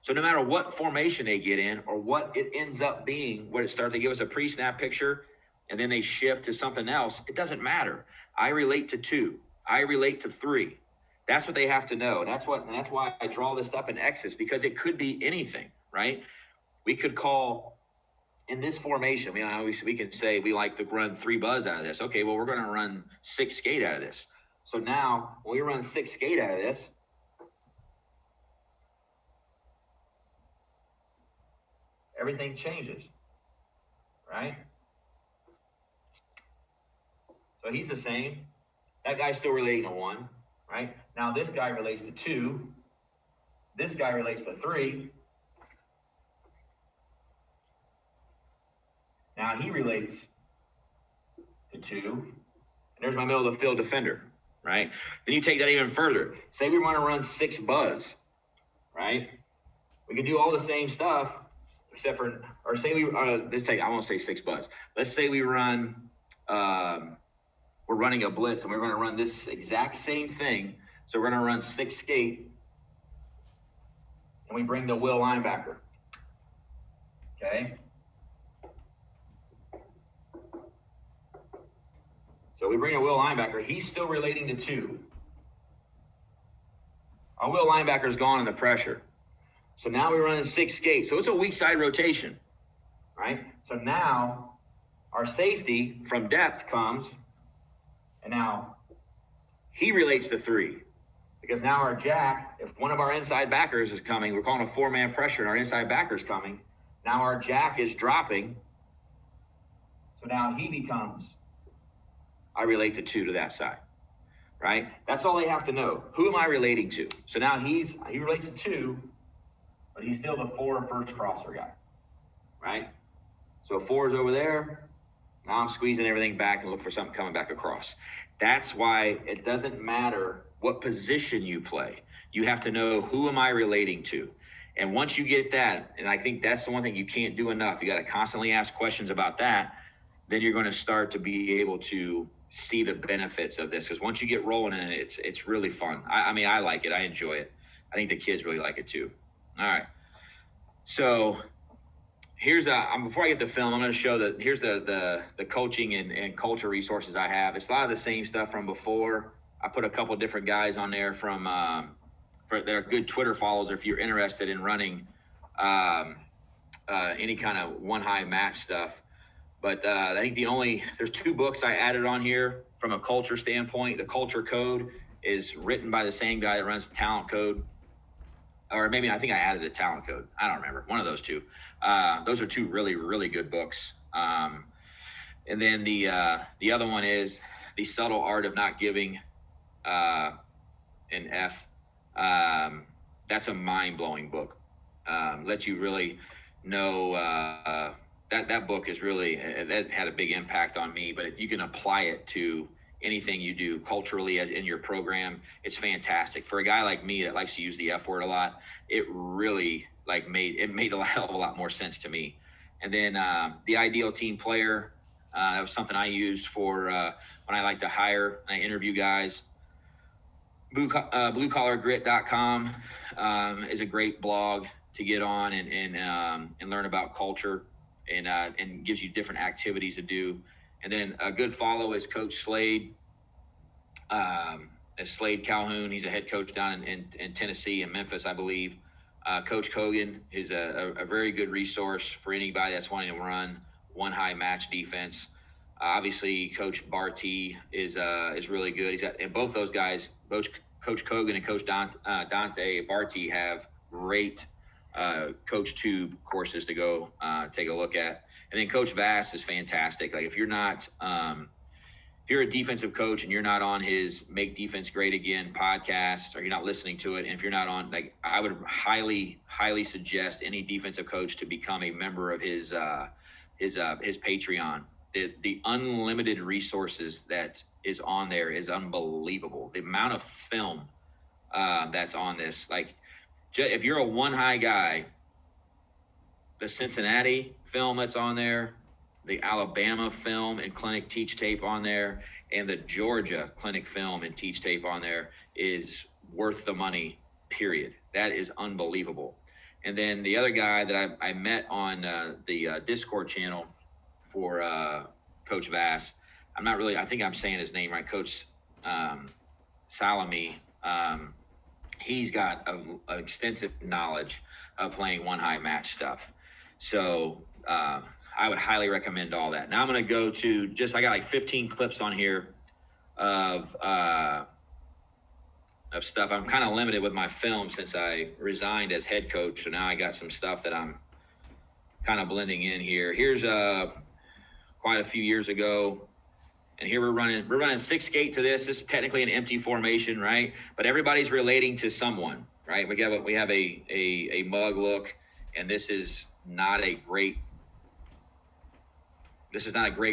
So no matter what formation they get in or what it ends up being, when it starts to give us a pre-snap picture and then they shift to something else, it doesn't matter. I relate to 2. I relate to 3. That's what they have to know. And that's why I draw this up in X's, because it could be anything, right? We could call in this formation, we can say we like to run 3 buzz out of this. Okay, well, we're going to run 6 skate out of this. So now when we run 6 skate out of this, everything changes, right? So he's the same. That guy's still relating to 1, right? Now this guy relates to 2. This guy relates to 3. Now he relates to 2. And there's my middle of the field defender, right? Then you take that even further. Say we want to run 6 buzz, right? We can do all the same stuff, except for, or say we, I won't say 6 buzz. Let's say we run, we're running a blitz and we're going to run this exact same thing. So we're going to run 6 skate and we bring the will linebacker. Okay. So we bring a will linebacker. He's still relating to 2. Our will linebacker's gone in the pressure. So now we're running 6 skate. So it's a weak side rotation, right? So now our safety from depth comes, and now he relates to 3. Because now our jack, if one of our inside backers is coming, we're calling a 4-man pressure and our inside backer's coming. Now our jack is dropping. So now he becomes, I relate to 2 to that side, right? That's all they have to know. Who am I relating to? So now he relates to 2, but he's still the 4 first crosser guy, right? So 4 is over there. Now I'm squeezing everything back and look for something coming back across. That's why it doesn't matter what position you play. You have to know, who am I relating to? And once you get that, and I think that's the one thing you can't do enough, you got to constantly ask questions about that, then you're going to start to be able to see the benefits of this. Because once you get rolling in it, it's really fun. I mean, I like it. I enjoy it. I think the kids really like it too. All right. So here's before I get the film, I'm going to show that here's the coaching and culture resources I have. It's a lot of the same stuff from before. I put a couple of different guys on there from that are good Twitter follows if you're interested in running any kind of one high match stuff. But I think there's 2 books I added on here from a culture standpoint. The Culture Code is written by the same guy that runs the Talent Code. Or maybe I think I added a Talent Code. I don't remember. One of those 2. Those are 2 really, really good books. And then the other one is The Subtle Art of Not Giving an F. That's a mind-blowing book. Lets you really know that book is really, that had a big impact on me, but you can apply it to anything you do culturally in your program. It's fantastic. For a guy like me that likes to use the F word a lot, it really made a hell of a lot more sense to me. And then the ideal team player, that was something I used for when I like to hire and I interview guys. Bluecollargrit.com is a great blog to get on and learn about culture and gives you different activities to do. And then a good follow is Coach Slade, Slade Calhoun. He's a head coach down in Tennessee and Memphis, I believe. Coach Kogan is a very good resource for anybody that's wanting to run one high match defense. Obviously, Coach Barty is really good. And both those guys, both Coach Kogan and Coach Dante Barty, have great Coach Tube courses to go take a look at. And then Coach Vass is fantastic. Like if you're a defensive coach and you're not on his Make Defense Great Again podcast, or you're not listening to it, and if you're not on, like, I would highly suggest any defensive coach to become a member of his Patreon. The unlimited resources that is on there is unbelievable. The amount of film that's on this, like, if you're a one high guy, the Cincinnati film that's on there, the Alabama film and clinic teach tape on there, and the Georgia clinic film and teach tape on there is worth the money, period. That is unbelievable. And then the other guy that I met on the Discord channel for Coach Vass, I think I'm saying his name right, Coach Salami. He's got an extensive knowledge of playing one high match stuff. So I would highly recommend all that. Now I'm going to go to I got like 15 clips on here of stuff. I'm kind of limited with my film since I resigned as head coach. So now I got some stuff that I'm kind of blending in here. Here's quite a few years ago. And here we're running 6 skate to this. This is technically an empty formation, right? But everybody's relating to someone, right? We have a mug look, and this is not a great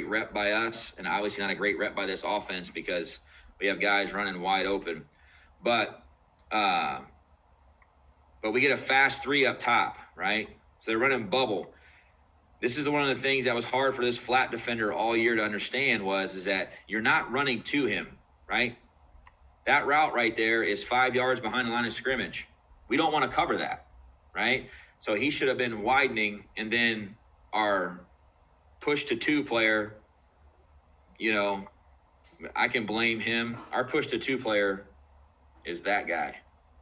rep by us, and obviously not a great rep by this offense because we have guys running wide open. But we get a fast 3 up top, right? So they're running bubble. This is one of the things that was hard for this flat defender all year to understand is that you're not running to him, right? That route right there is 5 yards behind the line of scrimmage. We don't want to cover that, right? So he should have been widening, and then our push to 2 player, I can blame him. Our push to 2 player is that guy.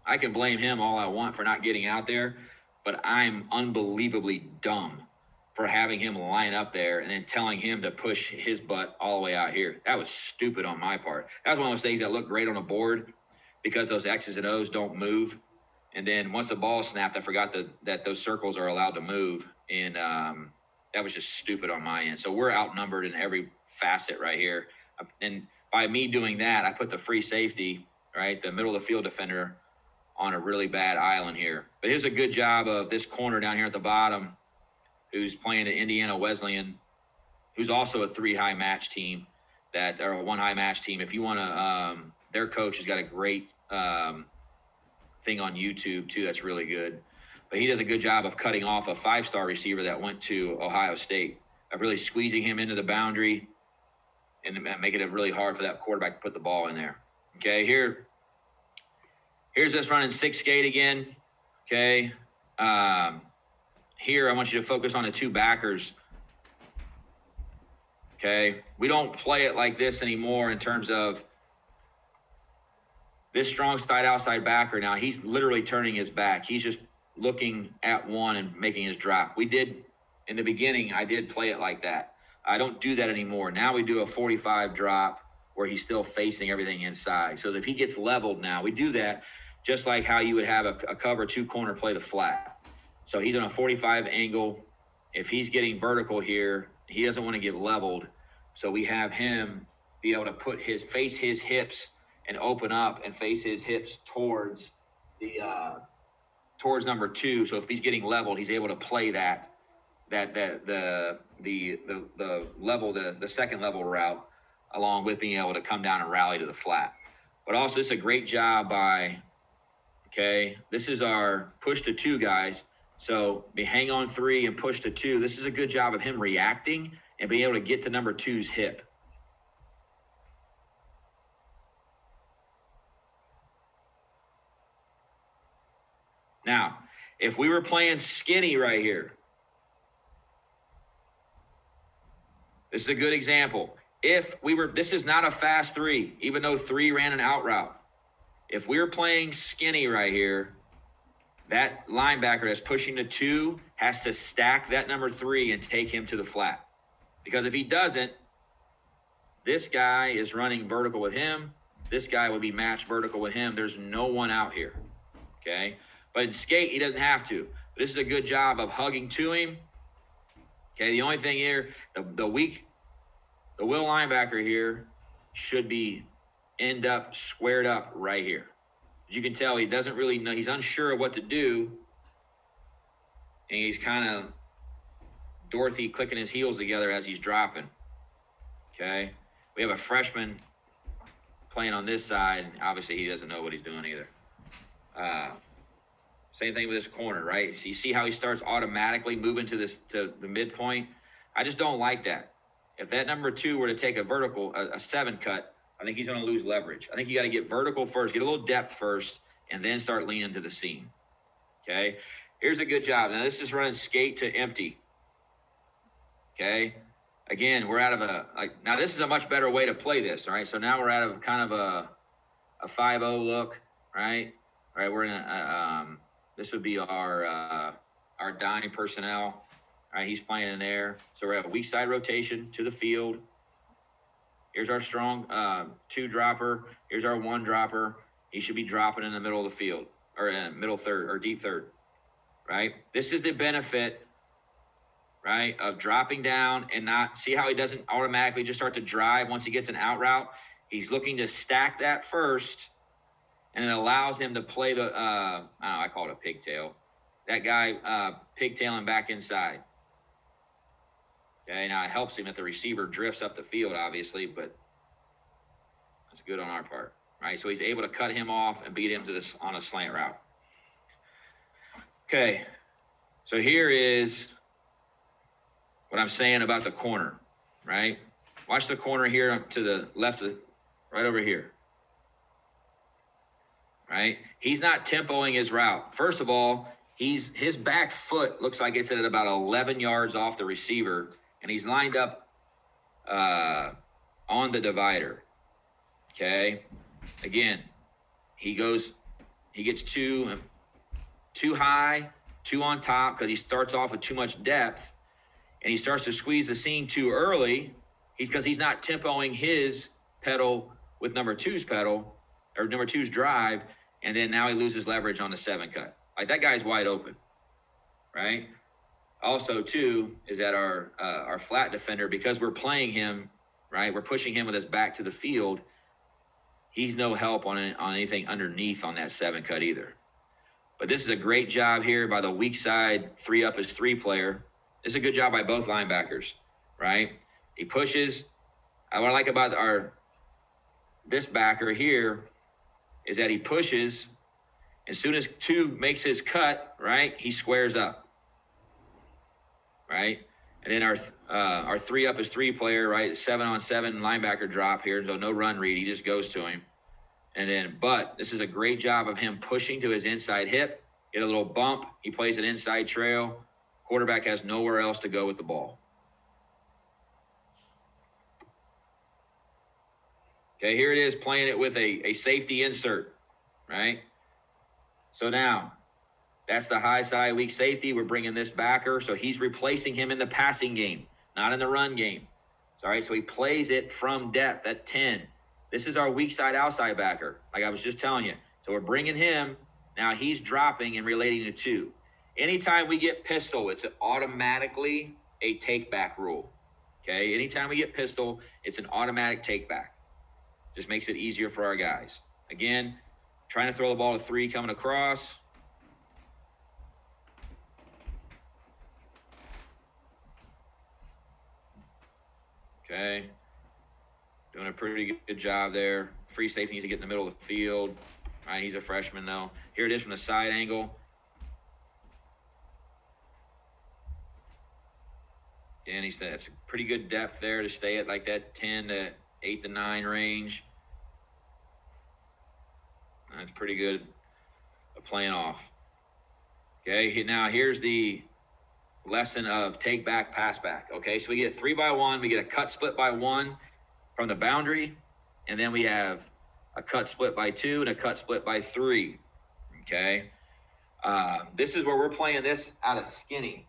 I can blame him all I want for not getting out there, but I'm unbelievably dumb for having him line up there and then telling him to push his butt all the way out here. That was stupid on my part. That was one of those things that looked great on a board because those X's and O's don't move. And then once the ball snapped, I forgot that those circles are allowed to move. And that was just stupid on my end. So we're outnumbered in every facet right here. And by me doing that, I put the free safety, right, the middle of the field defender, on a really bad island here. But here's a good job of this corner down here at the bottom, who's playing at Indiana Wesleyan, who's also a 3 high match team, or a 1 high match team. If you want to, their coach has got a great thing on YouTube too. That's really good. But he does a good job of cutting off a 5-star receiver that went to Ohio State, of really squeezing him into the boundary and making it really hard for that quarterback to put the ball in there. Okay, here's us running 6 skate again. Okay. Here, I want you to focus on the 2 backers. Okay. We don't play it like this anymore in terms of this strong side outside backer. Now, he's literally turning his back. He's just looking at one and making his drop. We did, in the beginning, I did play it like that. I don't do that anymore. Now we do a 45 drop where he's still facing everything inside. So if he gets leveled now, we do that just like how you would have a cover 2 corner play the flat. So he's on a 45 angle. If he's getting vertical here, he doesn't want to get leveled. So we have him be able to face his hips and open up and face his hips towards number 2. So if he's getting leveled, he's able to play the level, the second level route along with being able to come down and rally to the flat. But also, this is a great job by, okay, this is our push to 2 guys. So we hang on 3 and push to 2. This is a good job of him reacting and being able to get to number 2's hip. Now, if we were playing skinny right here, this is a good example. If we were, this is not a fast 3, even though 3 ran an out route. If we were playing skinny right here, that linebacker that's pushing to 2 has to stack that number 3 and take him to the flat. Because if he doesn't, this guy is running vertical with him. This guy would be matched vertical with him. There's no one out here, okay? But in skate, he doesn't have to. This is a good job of hugging to him. Okay, the only thing here, the will linebacker here should be end up squared up right here. As you can tell, he doesn't really know. He's unsure of what to do. And he's kind of Dorothy clicking his heels together as he's dropping. Okay, we have a freshman playing on this side. Obviously, he doesn't know what he's doing either. Same thing with this corner, right? So you see how he starts automatically moving to the midpoint? I just don't like that. If that number 2 were to take a vertical, a 7 cut, I think he's going to lose leverage. I think you got to get vertical first, get a little depth first, and then start leaning to the seam. Okay? Here's a good job. Now, this is running skate to empty. Okay? Again, we're out of now this is a much better way to play this, all right? So now we're out of kind of a 5-0 look, right? All right, we're in this would be our dime personnel. All right, he's playing in there. So we have a weak side rotation to the field. Here's our strong 2 dropper. Here's our 1 dropper. He should be dropping in the middle of the field, or in middle third, or deep third, right? This is the benefit, right, of dropping down and not, see how he doesn't automatically just start to drive once he gets an out route? He's looking to stack that first, and it allows him to play the, I don't know, I call it a pigtail. That guy pigtailing back inside. Okay, now it helps him if the receiver drifts up the field, obviously, but that's good on our part, right? So he's able to cut him off and beat him to this on a slant route. Okay, so here is what I'm saying about the corner, right? Watch the corner here to the left, right over here. Right? He's not tempoing his route. First of all, his back foot looks like it's at about 11 yards off the receiver, and he's lined up on the divider. Okay? Again, he gets too high, 2 on top, because he starts off with too much depth, and he starts to squeeze the seam too early because he's not tempoing his pedal with number 2's pedal, or number 2's drive, and then now he loses leverage on the 7 cut. Like, that guy's wide open, right? Also, too, is that our flat defender, because we're playing him, right, we're pushing him with his back to the field, he's no help on anything underneath on that 7 cut either. But this is a great job here by the weak side 3 up as 3 player. This is a good job by both linebackers, right? He pushes. What I like about this backer here is that he pushes. As soon as 2 makes his cut, right, he squares up, right? And then our 3 up as 3 player, right, 7-on-7 linebacker drop here, so no run read, he just goes to him. And then, but this is a great job of him pushing to his inside hip, get a little bump, he plays an inside trail. Quarterback has nowhere else to go with the ball. Okay, here it is, playing it with a safety insert, right? So now, that's the high side weak safety. We're bringing this backer, so he's replacing him in the passing game, not in the run game. All right, so he plays it from depth at 10. This is our weak side outside backer, like I was just telling you. So we're bringing him. Now he's dropping and relating to 2. Anytime we get pistol, it's automatically a take-back rule. Okay, anytime we get pistol, it's an automatic take-back. Just makes it easier for our guys. Again, trying to throw the ball to 3 coming across. Okay. Doing a a pretty good job there. Free safety needs to get in the middle of the field. All right, he's a freshman though. Here it is from the side angle. And that's a pretty good depth there to stay at like that 10 to 8 to 9 range. That's pretty good playing off. Okay, now here's the lesson of take back, pass back. Okay, so we get 3-by-1, we get a cut split by 1 from the boundary, and then we have a cut split by 2 and a cut split by 3. Okay, this is where we're playing this out of skinny.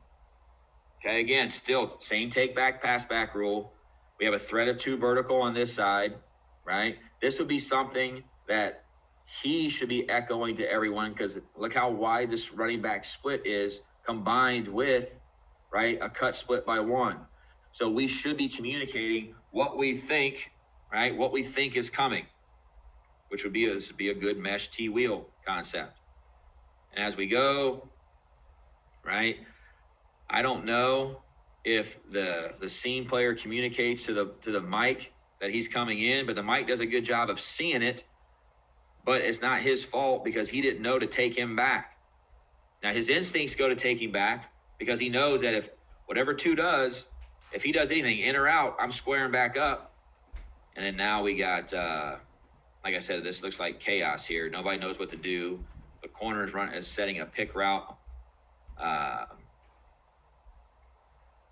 Okay, again, still same take back, pass back rule. We have a thread of 2 vertical on this side, right? This would be something that he should be echoing to everyone, because look how wide this running back split is combined with, right, a cut split by 1. So we should be communicating what we think, right, what we think is coming, which would be a good mesh T-wheel concept. And as we go, right, I don't know if the seam player communicates to the mic that he's coming in, but the mic does a good job of seeing it. But it's not his fault because he didn't know to take him back. Now, his instincts go to take him back because he knows that if whatever 2 does, if he does anything, in or out, I'm squaring back up. And then now we got, like I said, this looks like chaos here. Nobody knows what to do. The corner is setting a pick route.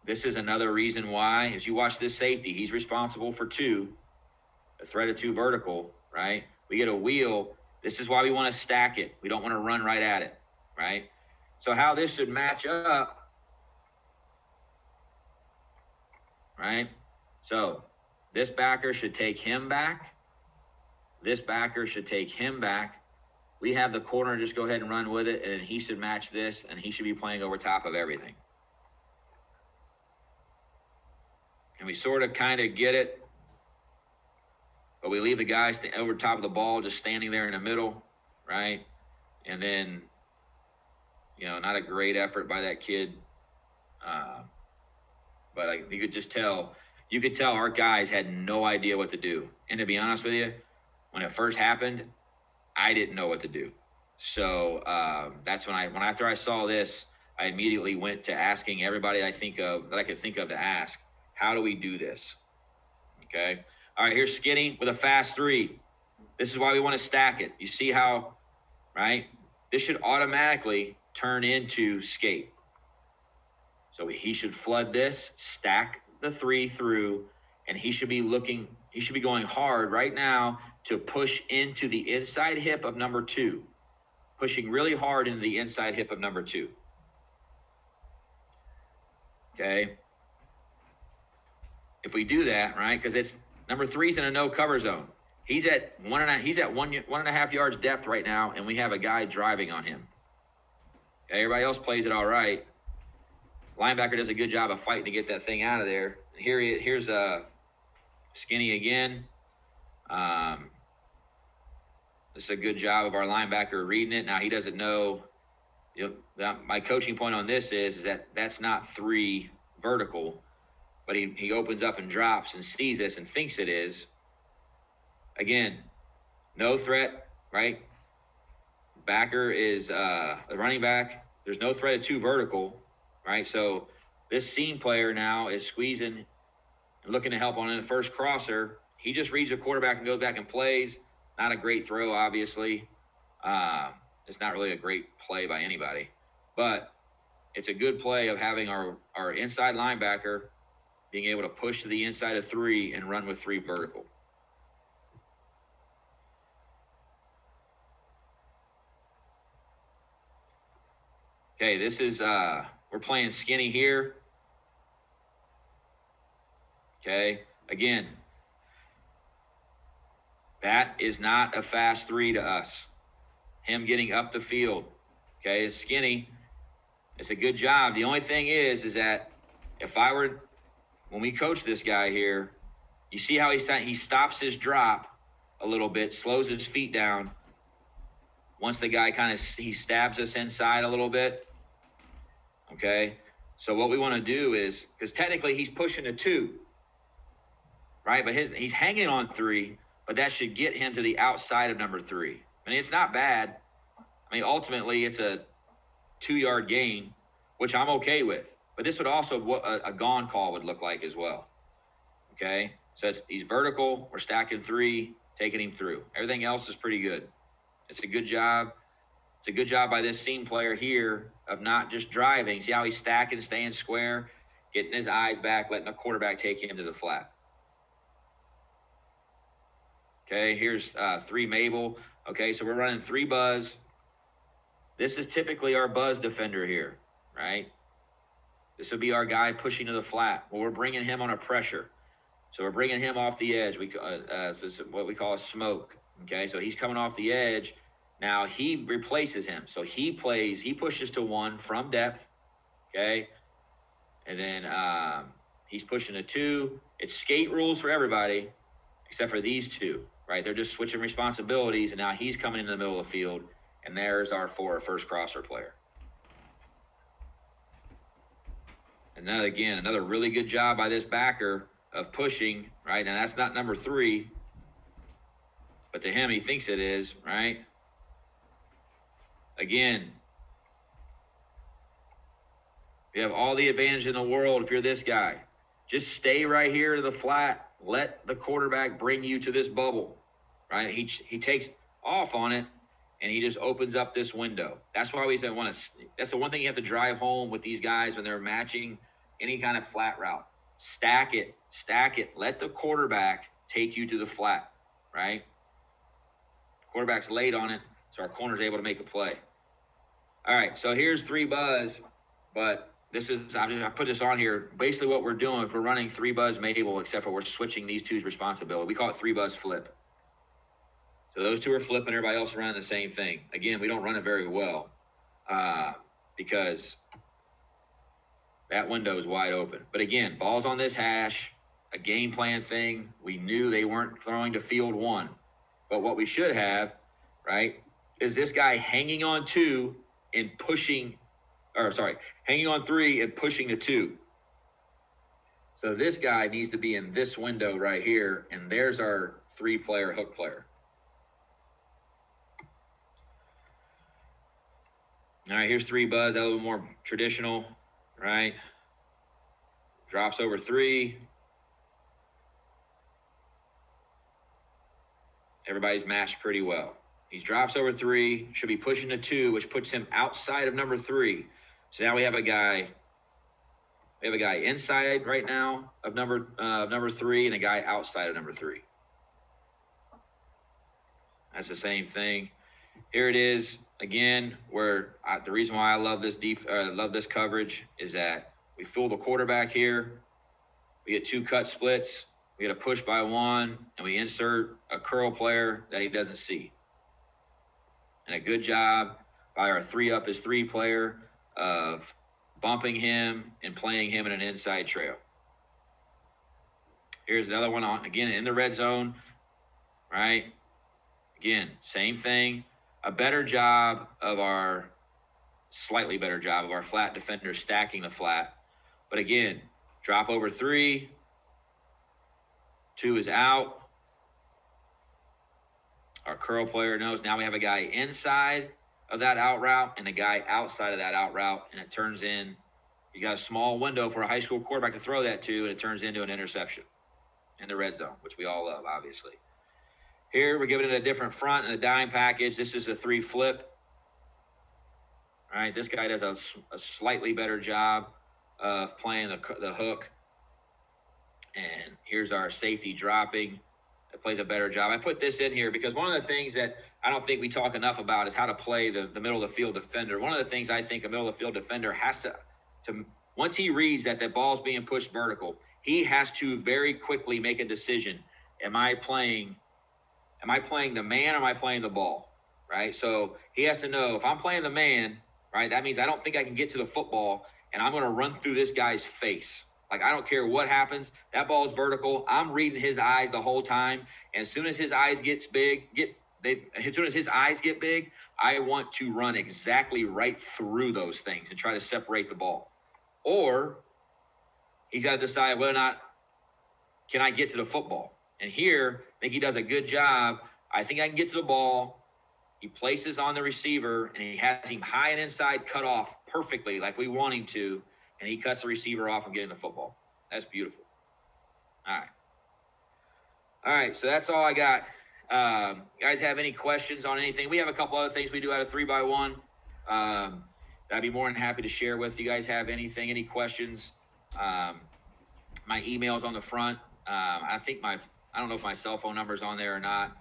This is another reason why, as you watch this safety, he's responsible for 2, a thread of 2 vertical, right? We get a wheel. This is why we want to stack it. We don't want to run right at it, right? So how this should match up, right? So this backer should take him back. This backer should take him back. We have the corner just go ahead and run with it, and he should match this, and he should be playing over top of everything. And we sort of kind of get it, but we leave the guys over top of the ball just standing there in the middle, right? And then, you know, not a great effort by that kid. But you could just tell, our guys had no idea what to do. And to be honest with you, when it first happened, I didn't know what to do. So that's when after I saw this, I immediately went to asking everybody that I could think of to ask, how do we do this? Okay. All right, here's Skinny with a fast 3. This is why we want to stack it. You see how, right? This should automatically turn into skate. So he should flood this, stack the 3 through, and he should be going hard right now to push into the inside hip of number 2. Pushing really hard into the inside hip of number 2. Okay. If we do that, right, because it's number 3's in a no cover zone. He's at 1.5 yards depth right now, and we have a guy driving on him. Okay, everybody else plays it all right. Linebacker does a good job of fighting to get that thing out of there. Here's Skinny again. This is a good job of our linebacker reading it. Now he doesn't know. My coaching point on this is that that's not 3 vertical. But he opens up and drops and sees this and thinks it is. Again, no threat, right? Backer is the running back. There's no threat of 2 vertical, right? So this seam player now is squeezing and looking to help on the first crosser. He just reads the quarterback and goes back and plays. Not a great throw, obviously. It's not really a great play by anybody. But it's a good play of having our inside linebacker being able to push to the inside of 3 and run with 3 vertical. Okay, this is, we're playing Skinny here. Okay, again, that is not a fast 3 to us. Him getting up the field, okay, is Skinny. It's a good job. The only thing is that when we coach this guy here, you see how he stops his drop a little bit, slows his feet down. Once the guy he stabs us inside a little bit. Okay, so what we want to do is, because technically he's pushing a 2. right? But he's hanging on 3, but that should get him to the outside of number 3. I mean, it's not bad. I mean, ultimately, it's a 2-yard gain, which I'm okay with. But this would also what a gone call would look like as well. Okay, so he's vertical. We're stacking 3, taking him through. Everything else is pretty good. It's a good job. It's a good job by this seam player here of not just driving. See how he's stacking, staying square, getting his eyes back, letting the quarterback take him to the flat. Okay, here's 3 Mable. Okay, so we're running 3 Buzz. This is typically our Buzz defender here, right? This would be our guy pushing to the flat. Well, we're bringing him on a pressure. So we're bringing him off the edge. This is what we call a smoke. Okay, so he's coming off the edge. Now he replaces him. So he pushes to 1 from depth. Okay, and then he's pushing to 2. It's skate rules for everybody except for these 2, right? They're just switching responsibilities, and now he's coming into the middle of the field, and there's our first crosser player. And then again, another really good job by this backer of pushing, right? Now that's not number 3, but to him, he thinks it is, right? Again, you have all the advantage in the world if you're this guy. Just stay right here to the flat. Let the quarterback bring you to this bubble, right? He takes off on it, and he just opens up this window. That's why we say that's the one thing you have to drive home with these guys when they're matching any kind of flat route. Stack it. Let the quarterback take you to the flat, right? Quarterback's late on it, so our corner's able to make a play. All right, so here's 3 Buzz, but I put this on here. Basically what we're doing is we're running 3 Buzz Mable, except for we're switching these 2's responsibility. We call it 3 Buzz flip. So those 2 are flipping, everybody else running the same thing. Again, we don't run it very well because that window is wide open. But again, ball's on this hash, a game plan thing. We knew they weren't throwing to field 1. But what we should have, right, is this guy hanging on 2 and hanging on 3 and pushing to 2. So this guy needs to be in this window right here, and there's our 3-player hook player. All right, here's 3 Buzz, a little more traditional, right? Drops over 3. Everybody's matched pretty well. He drops over 3, should be pushing to 2, which puts him outside of number 3. So now we have a guy inside right now of number 3 and a guy outside of number 3. That's the same thing. Here it is again, where the reason why I love this coverage is that we fool the quarterback here. We get 2 cut splits. We get a push by 1, and we insert a curl player that he doesn't see. And a good job by our 3-up is 3 player of bumping him and playing him in an inside trail. Here's another one again in the red zone, right? Again, same thing. Slightly better job of our flat defender stacking the flat. But again, drop over 3. 2 is out. Our curl player knows now we have a guy inside of that out route and a guy outside of that out route, and it turns in. He's got a small window for a high school quarterback to throw that to, and it turns into an interception in the red zone, which we all love, obviously. Here, we're giving it a different front and a dime package. This is a 3 flip. All right, this guy does a slightly better job of playing the hook. And here's our safety dropping. It plays a better job. I put this in here because one of the things that I don't think we talk enough about is how to play the middle of the field defender. One of the things I think a middle of the field defender has to once he reads that the ball's being pushed vertical, he has to very quickly make a decision. Am I playing the man or am I playing the ball? Right? So he has to know if I'm playing the man, right, that means I don't think I can get to the football and I'm going to run through this guy's face. Like, I don't care what happens. That ball is vertical. I'm reading his eyes the whole time. And as soon as his eyes get big, I want to run exactly right through those things and try to separate the ball. Or he's got to decide whether or not can I get to the football? And here, I think he does a good job. I think I can get to the ball. He places on the receiver, and he has him high and inside cut off perfectly like we want him to, and he cuts the receiver off and getting the football. That's beautiful. All right, so that's all I got. You guys have any questions on anything? We have a couple other things we do out of 3x1. I'd be more than happy to share with you. Guys have anything, any questions? My email's on the front. I don't know if my cell phone number's on there or not.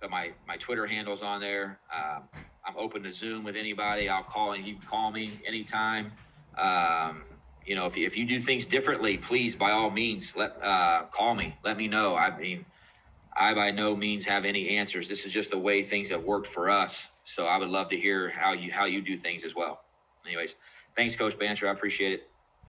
But my Twitter handle's on there. I'm open to Zoom with anybody. I'll call, and you can call me anytime. If you do things differently, please, by all means, call me. Let me know. I mean, I by no means have any answers. This is just the way things have worked for us. So I would love to hear how you do things as well. Anyways, thanks, Coach Bandstra. I appreciate it.